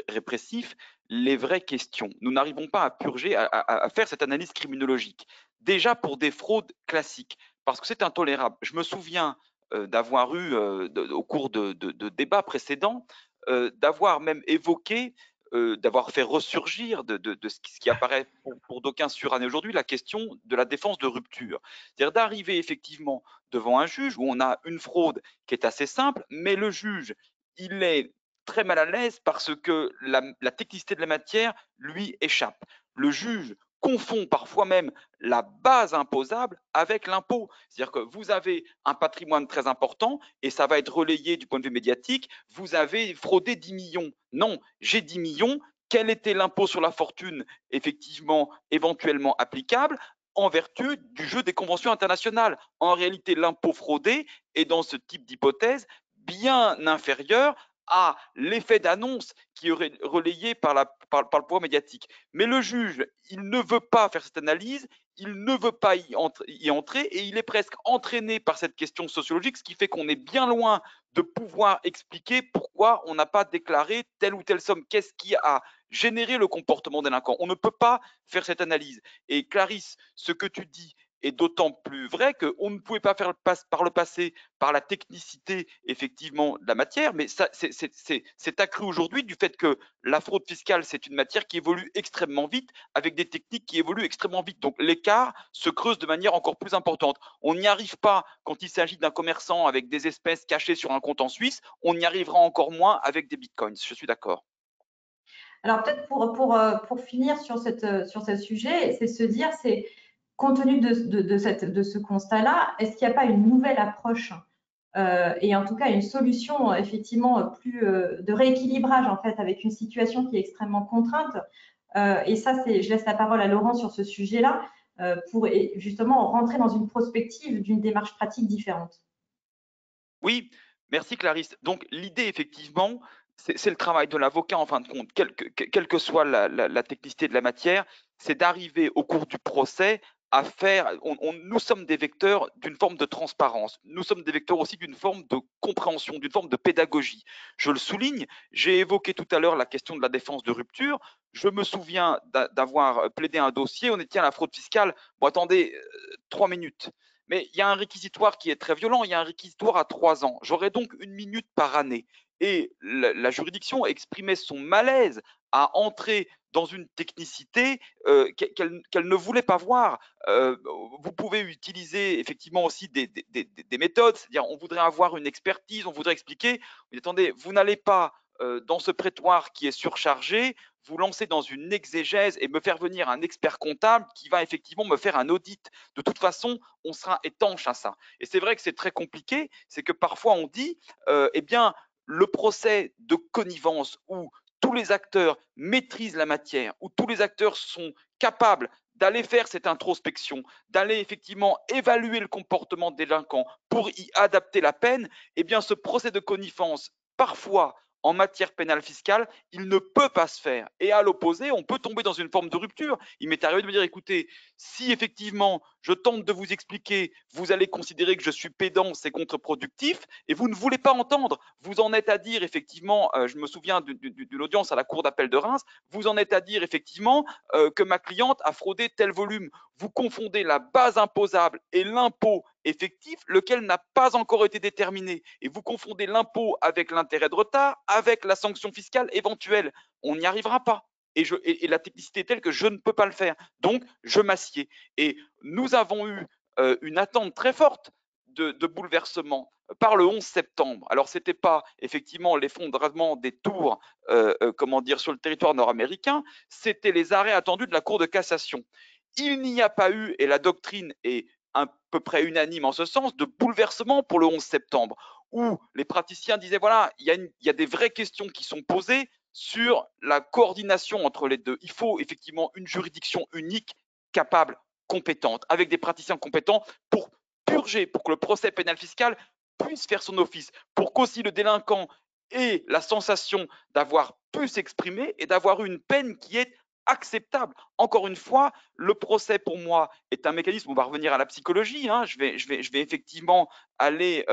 B: répressif les vraies questions. Nous n'arrivons pas à purger, à faire cette analyse criminologique. Déjà pour des fraudes classiques, parce que c'est intolérable. Je me souviens d'avoir eu, au cours de débats précédents, d'avoir même évoqué d'avoir fait ressurgir de ce qui apparaît pour d'aucuns suranné aujourd'hui, la question de la défense de rupture. C'est-à-dire d'arriver effectivement devant un juge où on a une fraude qui est assez simple, mais le juge, il est très mal à l'aise parce que la technicité de la matière lui échappe. Le juge confond parfois même la base imposable avec l'impôt. C'est-à-dire que vous avez un patrimoine très important et ça va être relayé du point de vue médiatique. Vous avez fraudé 10 millions. Non, j'ai 10 millions. Quel était l'impôt sur la fortune effectivement éventuellement applicable en vertu du jeu des conventions internationales? En réalité, l'impôt fraudé est dans ce type d'hypothèse bien inférieur à l'effet d'annonce qui est relayé par le pouvoir médiatique. Mais le juge, il ne veut pas faire cette analyse, il ne veut pas y entrer et il est presque entraîné par cette question sociologique, ce qui fait qu'on est bien loin de pouvoir expliquer pourquoi on n'a pas déclaré telle ou telle somme. Qu'est-ce qui a généré le comportement délinquant? On ne peut pas faire cette analyse. Et Clarisse, ce que tu dis est d'autant plus vrai qu'on ne pouvait pas faire par le passé par la technicité effectivement de la matière, mais c'est accru aujourd'hui du fait que la fraude fiscale, c'est une matière qui évolue extrêmement vite, avec des techniques qui évoluent extrêmement vite. Donc l'écart se creuse de manière encore plus importante. On n'y arrive pas quand il s'agit d'un commerçant avec des espèces cachées sur un compte en Suisse, on y arrivera encore moins avec des bitcoins, je suis d'accord.
D: Alors peut-être pour finir sur ce sujet, c'est se dire, c'est compte tenu de ce constat-là, est-ce qu'il n'y a pas une nouvelle approche et en tout cas une solution effectivement plus de rééquilibrage en fait avec une situation qui est extrêmement contrainte et ça, je laisse la parole à Laurent sur ce sujet-là pour justement rentrer dans une prospective d'une démarche pratique différente.
B: Oui, merci Clarisse. Donc l'idée effectivement, c'est le travail de l'avocat en fin de compte, quelle que soit la technicité de la matière, c'est d'arriver au cours du procès à faire, nous sommes des vecteurs d'une forme de transparence, nous sommes des vecteurs aussi d'une forme de compréhension, d'une forme de pédagogie. Je le souligne, j'ai évoqué tout à l'heure la question de la défense de rupture, je me souviens d'avoir plaidé un dossier, on était à la fraude fiscale, bon attendez, 3 minutes. Mais il y a un réquisitoire qui est très violent, il y a un réquisitoire à 3 ans. J'aurais donc 1 minute par année. Et la juridiction exprimait son malaise à entrer dans une technicité qu'elle ne voulait pas voir. Vous pouvez utiliser effectivement aussi des méthodes, c'est-à-dire on voudrait avoir une expertise, on voudrait expliquer, mais attendez, vous n'allez pas dans ce prétoire qui est surchargé, vous lancer dans une exégèse et me faire venir un expert comptable qui va effectivement me faire un audit. De toute façon, on sera étanche à ça. Et c'est vrai que c'est très compliqué, c'est que parfois on dit, eh bien, le procès de connivence où tous les acteurs maîtrisent la matière, où tous les acteurs sont capables d'aller faire cette introspection, d'aller effectivement évaluer le comportement délinquant pour y adapter la peine, eh bien ce procès de connivence, parfois en matière pénale fiscale, il ne peut pas se faire. Et à l'opposé, on peut tomber dans une forme de rupture. Il m'est arrivé de me dire, écoutez, si effectivement je tente de vous expliquer, vous allez considérer que je suis pédant, c'est contre-productif, et vous ne voulez pas entendre. Vous en êtes à dire, effectivement, je me souviens d'une audience à la Cour d'appel de Reims, vous en êtes à dire, effectivement, que ma cliente a fraudé tel volume. Vous confondez la base imposable et l'impôt effectif, lequel n'a pas encore été déterminé. Et vous confondez l'impôt avec l'intérêt de retard, avec la sanction fiscale éventuelle. On n'y arrivera pas. Et la technicité est telle que je ne peux pas le faire. Donc, je m'assieds. Et nous avons eu une attente très forte de bouleversement par le 11 septembre. Alors, ce n'était pas effectivement l'effondrement des tours sur le territoire nord-américain, c'était les arrêts attendus de la Cour de cassation. Il n'y a pas eu, et la doctrine est à peu près unanime en ce sens, de bouleversement pour le 11 septembre, où les praticiens disaient, voilà, il y a des vraies questions qui sont posées sur la coordination entre les deux. Il faut effectivement une juridiction unique, capable, compétente, avec des praticiens compétents pour purger, pour que le procès pénal fiscal puisse faire son office, pour qu'aussi le délinquant ait la sensation d'avoir pu s'exprimer et d'avoir eu une peine qui est acceptable. Encore une fois, le procès pour moi est un mécanisme, on va revenir à la psychologie, hein, je vais effectivement aller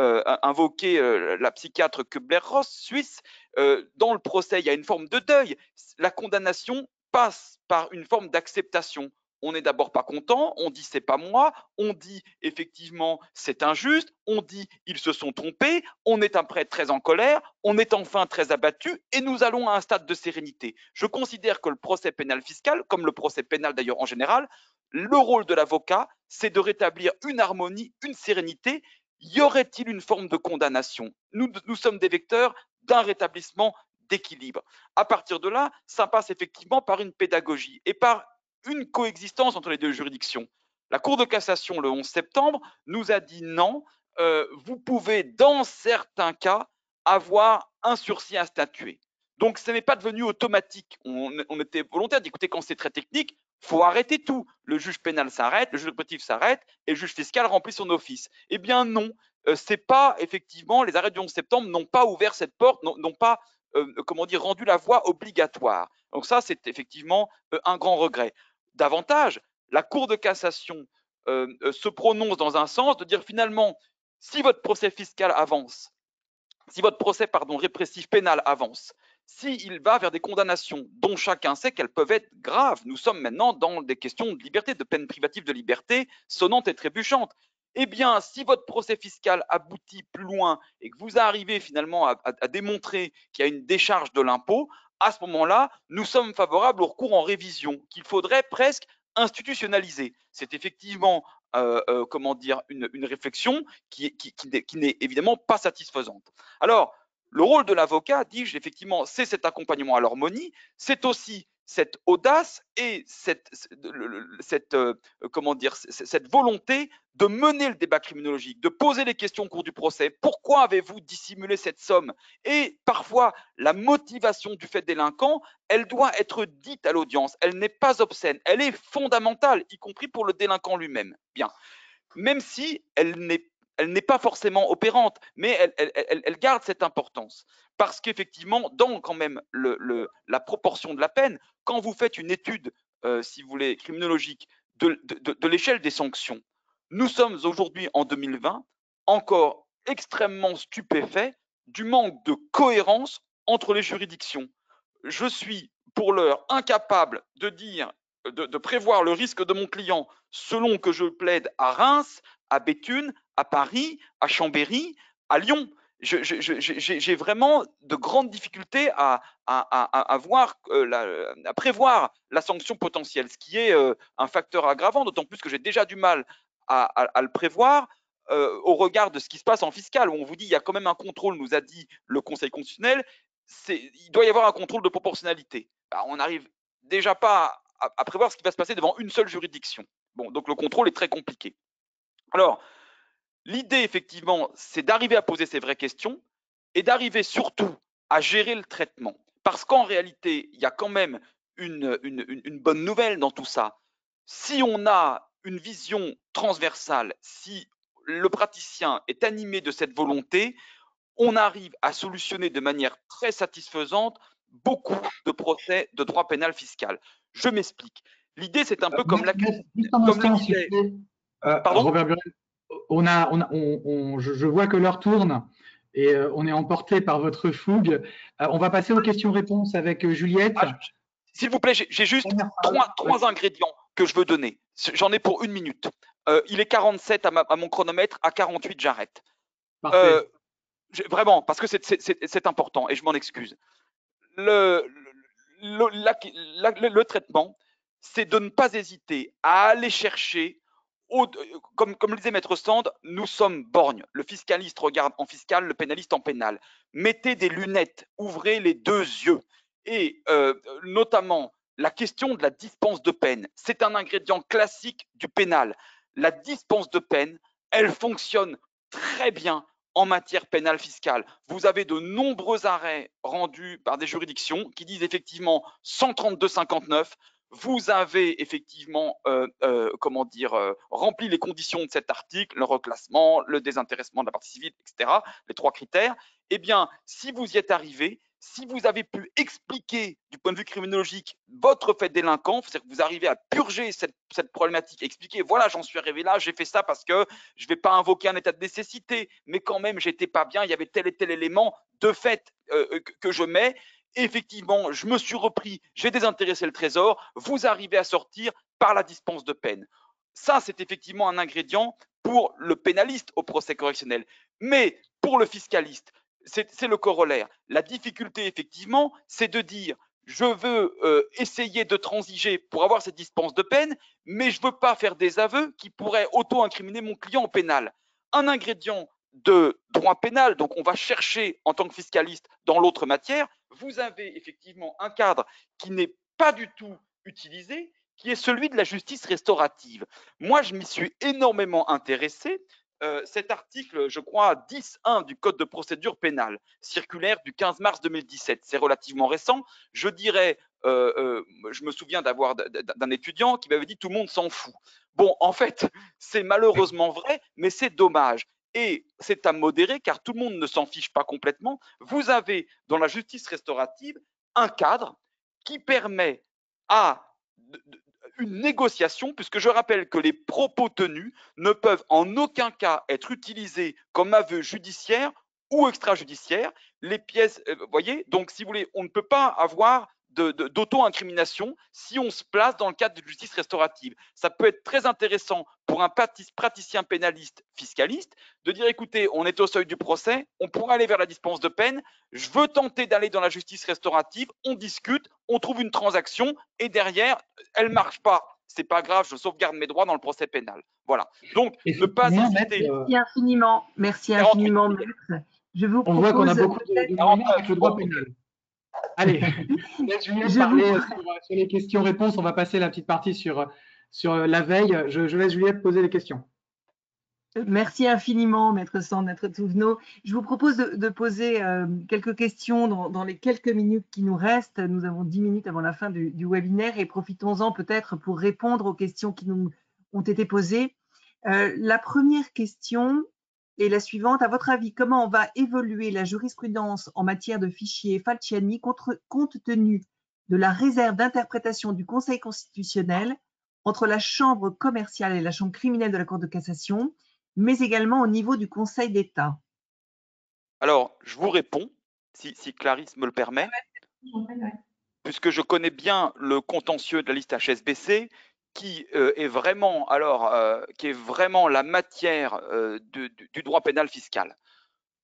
B: invoquer la psychiatre Kubler-Ross, suisse. Dans le procès, il y a une forme de deuil. La condamnation passe par une forme d'acceptation. On n'est d'abord pas content, on dit c'est pas moi, on dit effectivement c'est injuste, on dit ils se sont trompés, on est après très en colère, on est enfin très abattu et nous allons à un stade de sérénité. Je considère que le procès pénal fiscal, comme le procès pénal d'ailleurs en général, le rôle de l'avocat, c'est de rétablir une harmonie, une sérénité. Y aurait-il une forme de condamnation? Nous sommes des vecteurs d'un rétablissement d'équilibre. À partir de là, ça passe effectivement par une pédagogie et par une coexistence entre les deux juridictions. La Cour de cassation, le 11 septembre, nous a dit non, vous pouvez, dans certains cas, avoir un sursis à statuer. Donc, ce n'est pas devenu automatique. On était volontaire d'écouter quand c'est très technique, il faut arrêter tout. Le juge pénal s'arrête, le juge exécutif s'arrête et le juge fiscal remplit son office. Eh bien non, c'est pas effectivement, les arrêts du 11 septembre n'ont pas ouvert cette porte, n'ont pas rendu la voie obligatoire. Donc ça, c'est effectivement un grand regret. Davantage, la Cour de cassation se prononce dans un sens de dire finalement, si votre procès fiscal avance, si votre procès répressif pénal avance, s'il va vers des condamnations dont chacun sait qu'elles peuvent être graves, nous sommes maintenant dans des questions de liberté, de peine privative de liberté sonnantes et trébuchantes. Eh bien, si votre procès fiscal aboutit plus loin et que vous arrivez finalement à démontrer qu'il y a une décharge de l'impôt, à ce moment-là, nous sommes favorables au recours en révision, qu'il faudrait presque institutionnaliser. C'est effectivement une réflexion qui n'est évidemment pas satisfaisante. Alors, le rôle de l'avocat, dis-je, effectivement, c'est cet accompagnement à l'harmonie, c'est aussi cette audace et cette volonté de mener le débat criminologique, de poser les questions au cours du procès. Pourquoi avez-vous dissimulé cette somme? Et parfois, la motivation du fait délinquant, elle doit être dite à l'audience. Elle n'est pas obscène, elle est fondamentale, y compris pour le délinquant lui-même. Bien, même si elle n'est pas forcément opérante, mais elle garde cette importance. Parce qu'effectivement, dans quand même la proportion de la peine, quand vous faites une étude, si vous voulez, criminologique de l'échelle des sanctions, nous sommes aujourd'hui en 2020 encore extrêmement stupéfaits du manque de cohérence entre les juridictions. Je suis pour l'heure incapable de prévoir le risque de mon client selon que je plaide à Reims, à Béthune, à Paris, à Chambéry, à Lyon. J'ai vraiment de grandes difficultés à prévoir la sanction potentielle, ce qui est un facteur aggravant, d'autant plus que j'ai déjà du mal à le prévoir au regard de ce qui se passe en fiscal, où on vous dit il y a quand même un contrôle, nous a dit le Conseil constitutionnel, il doit y avoir un contrôle de proportionnalité. On n'arrive déjà pas à prévoir ce qui va se passer devant une seule juridiction. Bon, donc le contrôle est très compliqué. Alors, l'idée, effectivement, c'est d'arriver à poser ces vraies questions et d'arriver surtout à gérer le traitement. Parce qu'en réalité, il y a quand même une bonne nouvelle dans tout ça. Si on a une vision transversale, si le praticien est animé de cette volonté, on arrive à solutionner de manière très satisfaisante beaucoup de procès de droit pénal fiscal. Je m'explique. L'idée, c'est un peu comme la...
C: Juste un instant, s'il te plaît.
B: Pardon,
C: Robert Burel, je vois que l'heure tourne et on est emporté par votre fougue. On va passer aux questions-réponses avec Juliette.
B: S'il vous plaît, j'ai juste trois ingrédients que je veux donner. J'en ai pour 1 minute. Il est 47 à mon chronomètre, à 48, j'arrête. Vraiment, parce que c'est important et je m'en excuse. Le traitement, c'est de ne pas hésiter à aller chercher, comme le disait Maître Sand, nous sommes borgnes. Le fiscaliste regarde en fiscal, le pénaliste en pénal. Mettez des lunettes, ouvrez les 2 yeux. Et notamment, la question de la dispense de peine, c'est un ingrédient classique du pénal. La dispense de peine, elle fonctionne très bien en matière pénale fiscale. Vous avez de nombreux arrêts rendus par des juridictions qui disent effectivement 132,59, vous avez effectivement rempli les conditions de cet article, le reclassement, le désintéressement de la partie civile, etc., les 3 critères. Eh bien, si vous y êtes arrivé, si vous avez pu expliquer du point de vue criminologique votre fait délinquant, c'est-à-dire que vous arrivez à purger cette problématique, expliquer, voilà, j'en suis arrivé là, j'ai fait ça parce que je ne vais pas invoquer un état de nécessité, mais quand même, j'étais pas bien, il y avait tel et tel élément de fait que je mets. Effectivement, je me suis repris, j'ai désintéressé le trésor, vous arrivez à sortir par la dispense de peine. Ça, c'est effectivement un ingrédient pour le pénaliste au procès correctionnel. Mais pour le fiscaliste, c'est le corollaire. La difficulté, effectivement, c'est de dire je veux essayer de transiger pour avoir cette dispense de peine, mais je ne veux pas faire des aveux qui pourraient auto-incriminer mon client au pénal. Un ingrédient de droit pénal, donc on va chercher en tant que fiscaliste dans l'autre matière, vous avez effectivement un cadre qui n'est pas du tout utilisé, qui est celui de la justice restaurative. Moi, je m'y suis énormément intéressé. Cet article, je crois, 10.1 du Code de procédure pénale, circulaire du 15 mars 2017, c'est relativement récent. Je dirais, je me souviens d'un étudiant qui m'avait dit tout le monde s'en fout. Bon, en fait, c'est malheureusement vrai, mais c'est dommage. Et c'est à modérer car tout le monde ne s'en fiche pas complètement. Vous avez dans la justice restaurative un cadre qui permet à une négociation, puisque je rappelle que les propos tenus ne peuvent en aucun cas être utilisés comme aveu judiciaire ou extrajudiciaire. Les pièces, vous voyez, donc si vous voulez, on ne peut pas avoir d'auto-incrimination si on se place dans le cadre de justice restaurative. Ça peut être très intéressant pour un praticien pénaliste fiscaliste de dire écoutez, on est au seuil du procès, on pourrait aller vers la dispense de peine, je veux tenter d'aller dans la justice restaurative, on discute, on trouve une transaction et derrière, elle ne marche pas. C'est pas grave, je sauvegarde mes droits dans le procès pénal. Voilà. Donc, ne pas hésiter.
A: Merci infiniment. Merci infiniment, maître. Je vous propose.
C: On voit qu'on a beaucoup de moyens avec le droit pénal. Allez, je vais parler sur les questions-réponses. On va passer la petite partie sur la veille. Je laisse Juliette poser les questions.
A: Merci infiniment, maître Sand, maître Touvenot. Je vous propose de poser quelques questions dans les quelques minutes qui nous restent. Nous avons 10 minutes avant la fin du webinaire et profitons-en peut-être pour répondre aux questions qui nous ont été posées. La première question est la suivante. À votre avis, comment va évoluer la jurisprudence en matière de fichiers Falciani compte tenu de la réserve d'interprétation du Conseil constitutionnel entre la chambre commerciale et la chambre criminelle de la Cour de cassation, mais également au niveau du Conseil d'État?
B: Alors, je vous réponds, si Clarisse me le permet, puisque je connais bien le contentieux de la liste HSBC, qui est vraiment la matière du droit pénal fiscal.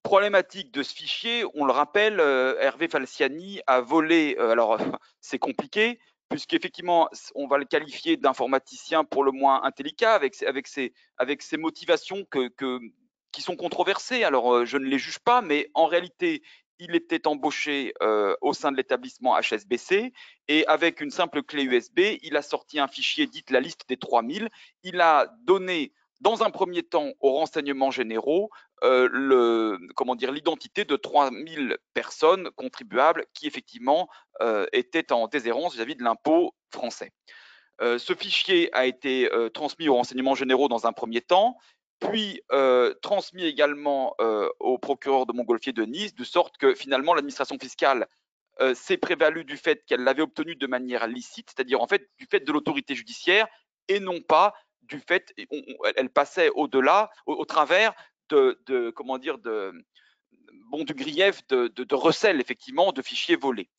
B: Problématique de ce fichier, on le rappelle, Hervé Falciani a volé, alors c'est compliqué, puisqu'effectivement, on va le qualifier d'informaticien pour le moins indélicat, avec ses motivations qui sont controversées. Alors, je ne les juge pas, mais en réalité, il était embauché au sein de l'établissement HSBC et avec une simple clé USB, il a sorti un fichier dit la liste des 3000. Il a donné, dans un premier temps, aux renseignements généraux, l'identité de 3000 personnes contribuables qui effectivement étaient en déshérence vis-à-vis de l'impôt français. Ce fichier a été transmis aux renseignements généraux dans un premier temps, puis transmis également au procureur de Montgolfier de Nice, de sorte que finalement l'administration fiscale s'est prévalue du fait qu'elle l'avait obtenu de manière licite, c'est-à-dire en fait du fait de l'autorité judiciaire et non pas du fait, elle passait au-delà, au travers du grief de recel effectivement de fichiers volés.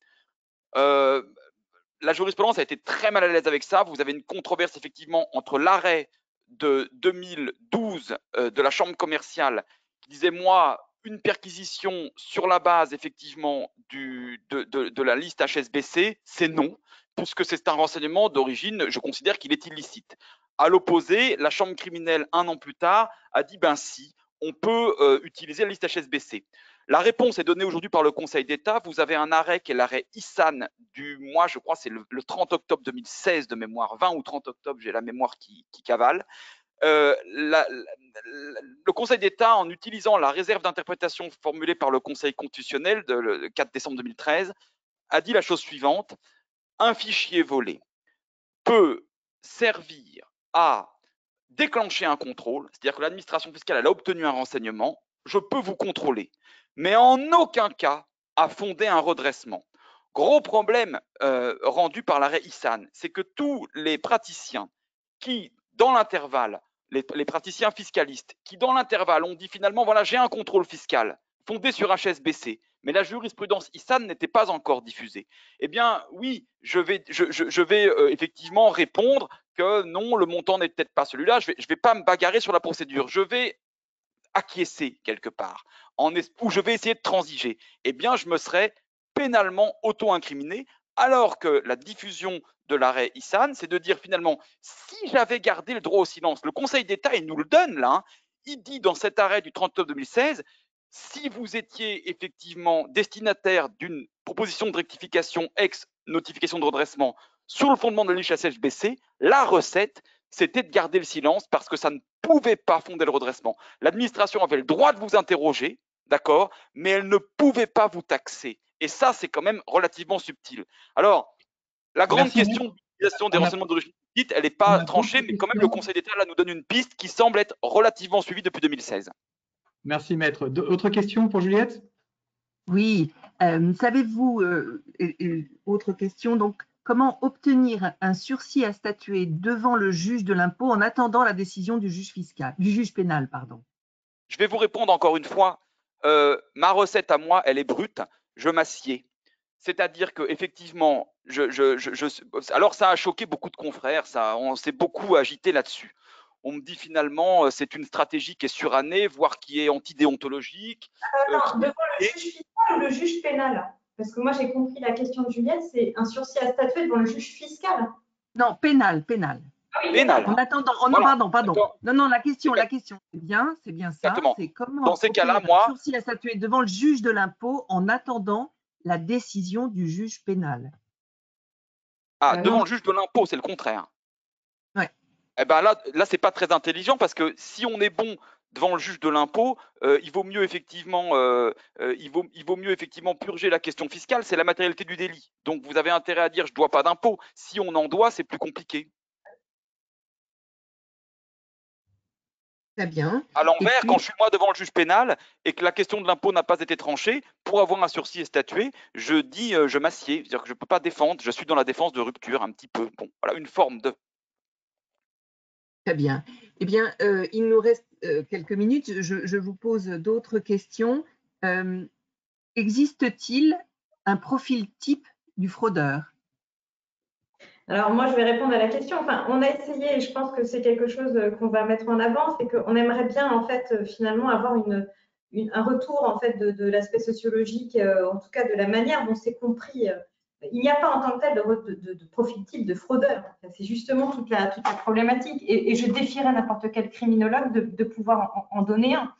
B: La jurisprudence a été très mal à l'aise avec ça. Vous avez une controverse effectivement entre l'arrêt de 2012 de la chambre commerciale qui disait moi une perquisition sur la base effectivement de la liste HSBC, c'est non, puisque c'est un renseignement d'origine, je considère qu'il est illicite. À l'opposé, la chambre criminelle, un an plus tard, a dit ben si, on peut utiliser la liste HSBC. La réponse est donnée aujourd'hui par le Conseil d'État. Vous avez un arrêt qui est l'arrêt ISAN du mois, je crois, c'est le 30 octobre 2016 de mémoire, 20 ou 30 octobre, j'ai la mémoire qui cavale. Le Conseil d'État, en utilisant la réserve d'interprétation formulée par le Conseil constitutionnel le 4 décembre 2013, a dit la chose suivante: un fichier volé peut servir à déclencher un contrôle, c'est-à-dire que l'administration fiscale elle a obtenu un renseignement, je peux vous contrôler, mais en aucun cas à fonder un redressement. Gros problème rendu par l'arrêt ISAN, c'est que tous les praticiens qui, dans l'intervalle, les praticiens fiscalistes, qui dans l'intervalle ont dit finalement, voilà, j'ai un contrôle fiscal fondé sur HSBC, mais la jurisprudence ISAN n'était pas encore diffusée. Eh bien, oui, je vais effectivement répondre que non, le montant n'est peut-être pas celui-là, je vais pas me bagarrer sur la procédure, je vais acquiescer quelque part, ou je vais essayer de transiger. Eh bien, je me serais pénalement auto-incriminé, alors que la diffusion de l'arrêt ISAN, c'est de dire finalement, si j'avais gardé le droit au silence, le Conseil d'État, il nous le donne là, hein, il dit dans cet arrêt du 30 octobre 2016, si vous étiez effectivement destinataire d'une proposition de rectification ex-notification de redressement sur le fondement de la liste HSBC, la recette, c'était de garder le silence parce que ça ne pouvait pas fonder le redressement. L'administration avait le droit de vous interroger, d'accord, mais elle ne pouvait pas vous taxer. Et ça, c'est quand même relativement subtil. Alors, la grande question de l'utilisation des renseignements d'origine illicite, elle n'est pas tranchée, mais quand même le Conseil d'État là nous donne une piste qui semble être relativement suivie depuis 2016.
C: Merci, maître. Autre question pour Juliette?
A: Oui. Savez-vous, autre question, donc, comment obtenir un sursis à statuer devant le juge de l'impôt en attendant la décision du juge pénal, pardon.
B: Je vais vous répondre encore une fois. Ma recette à moi, elle est brute. Je m'assieds. C'est-à-dire que effectivement, alors ça a choqué beaucoup de confrères. On s'est beaucoup agité là-dessus. On me dit finalement, c'est une stratégie qui est surannée, voire qui est antidéontologique.
D: Devant le juge fiscal ou le juge pénal? Parce que moi, j'ai compris la question de Juliette, c'est un sursis à statuer devant le juge fiscal.
A: Non, pénal.
D: Ah oui,
B: pénal.
A: En attendant,
B: voilà.
A: Pardon. Non, la question, c'est bien ça. C'est comment
B: dans ces cas-là,
A: un sursis à statuer devant le juge de l'impôt en attendant la décision du juge pénal.
B: Devant le juge de l'impôt, c'est le contraire.
A: Ouais.
B: Eh ben là, c'est pas très intelligent parce que si on est bon devant le juge de l'impôt, il vaut mieux effectivement purger la question fiscale, c'est la matérialité du délit. Donc vous avez intérêt à dire je dois pas d'impôt. Si on en doit, c'est plus compliqué.
A: Très bien.
B: À l'envers, quand je suis moi devant le juge pénal et que la question de l'impôt n'a pas été tranchée, pour avoir un sursis et statuer, je dis je m'assieds, c'est-à-dire que je ne peux pas défendre, je suis dans la défense de rupture un petit peu. Bon, voilà, une forme de.
A: Très bien. Eh bien, il nous reste quelques minutes. Je vous pose d'autres questions. Existe-t-il un profil type du fraudeur?
D: Alors moi, je vais répondre à la question. Enfin, on a essayé, et je pense que c'est quelque chose qu'on va mettre en avant, c'est qu'on aimerait bien en fait finalement avoir un retour en fait de l'aspect sociologique, en tout cas de la manière dont c'est compris. Il n'y a pas en tant que tel de profil type de fraudeur. C'est justement toute la problématique. Et je défierais n'importe quel criminologue de pouvoir en donner un.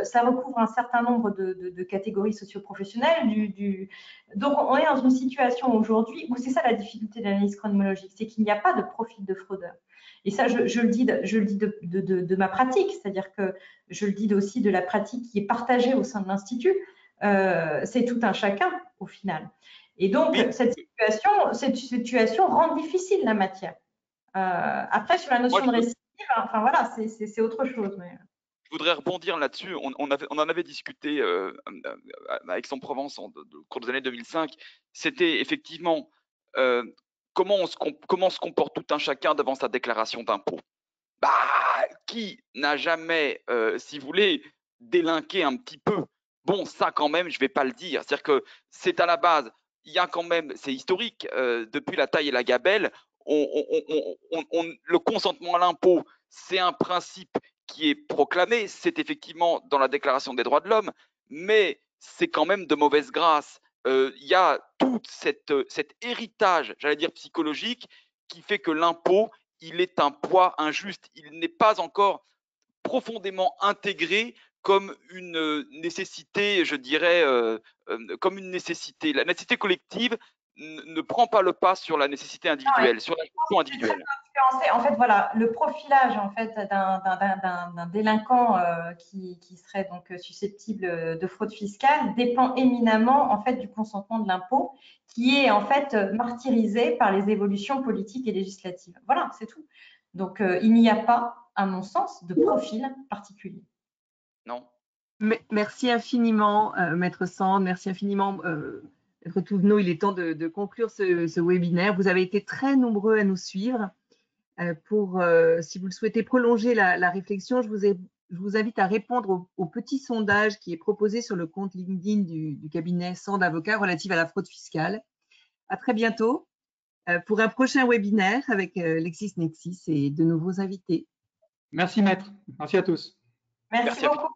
D: Ça recouvre un certain nombre de catégories socio-professionnelles. Donc, on est dans une situation aujourd'hui où c'est ça la difficulté de l'analyse chronologique, c'est qu'il n'y a pas de profil de fraudeur. Et ça, je le dis de ma pratique, c'est-à-dire que je le dis aussi de la pratique qui est partagée au sein de l'Institut. C'est tout un chacun, au final. Et donc, cette situation rend difficile la matière. Après, sur la notion de récidive, enfin voilà, c'est autre chose. Mais...
B: Je voudrais rebondir là-dessus. On en avait discuté à Aix-en-Provence au cours des années 2005. C'était effectivement comment se comporte tout un chacun devant sa déclaration d'impôt. Qui n'a jamais, si vous voulez, délinqué un petit peu? Bon, ça quand même, je ne vais pas le dire. C'est-à-dire que c'est à la base, il y a quand même, c'est historique, depuis la taille et la gabelle, le consentement à l'impôt, c'est un principe qui est proclamé, c'est effectivement dans la Déclaration des droits de l'homme, mais c'est quand même de mauvaise grâce. Il y a tout cet héritage, j'allais dire psychologique, qui fait que l'impôt, il est un poids injuste. Il n'est pas encore profondément intégré comme une nécessité, je dirais, comme une nécessité. La nécessité collective ne prend pas le pas sur la nécessité individuelle, sur la gestion individuelle.
D: En fait, voilà, le profilage en fait d'un délinquant qui serait donc susceptible de fraude fiscale dépend éminemment en fait du consentement de l'impôt, qui est en fait martyrisé par les évolutions politiques et législatives. Voilà, c'est tout. Donc, il n'y a pas, à mon sens, de profil particulier.
B: Non.
A: Merci infiniment, Maître Sand. Merci infiniment, Maître Touvenot. Il est temps de conclure ce webinaire. Vous avez été très nombreux à nous suivre. Si vous le souhaitez prolonger la réflexion, je vous invite à répondre au petit sondage qui est proposé sur le compte LinkedIn du cabinet Sand Avocat relatif à la fraude fiscale. À très bientôt pour un prochain webinaire avec LexisNexis et de nouveaux invités.
C: Merci, Maître. Merci à tous.
D: Merci beaucoup.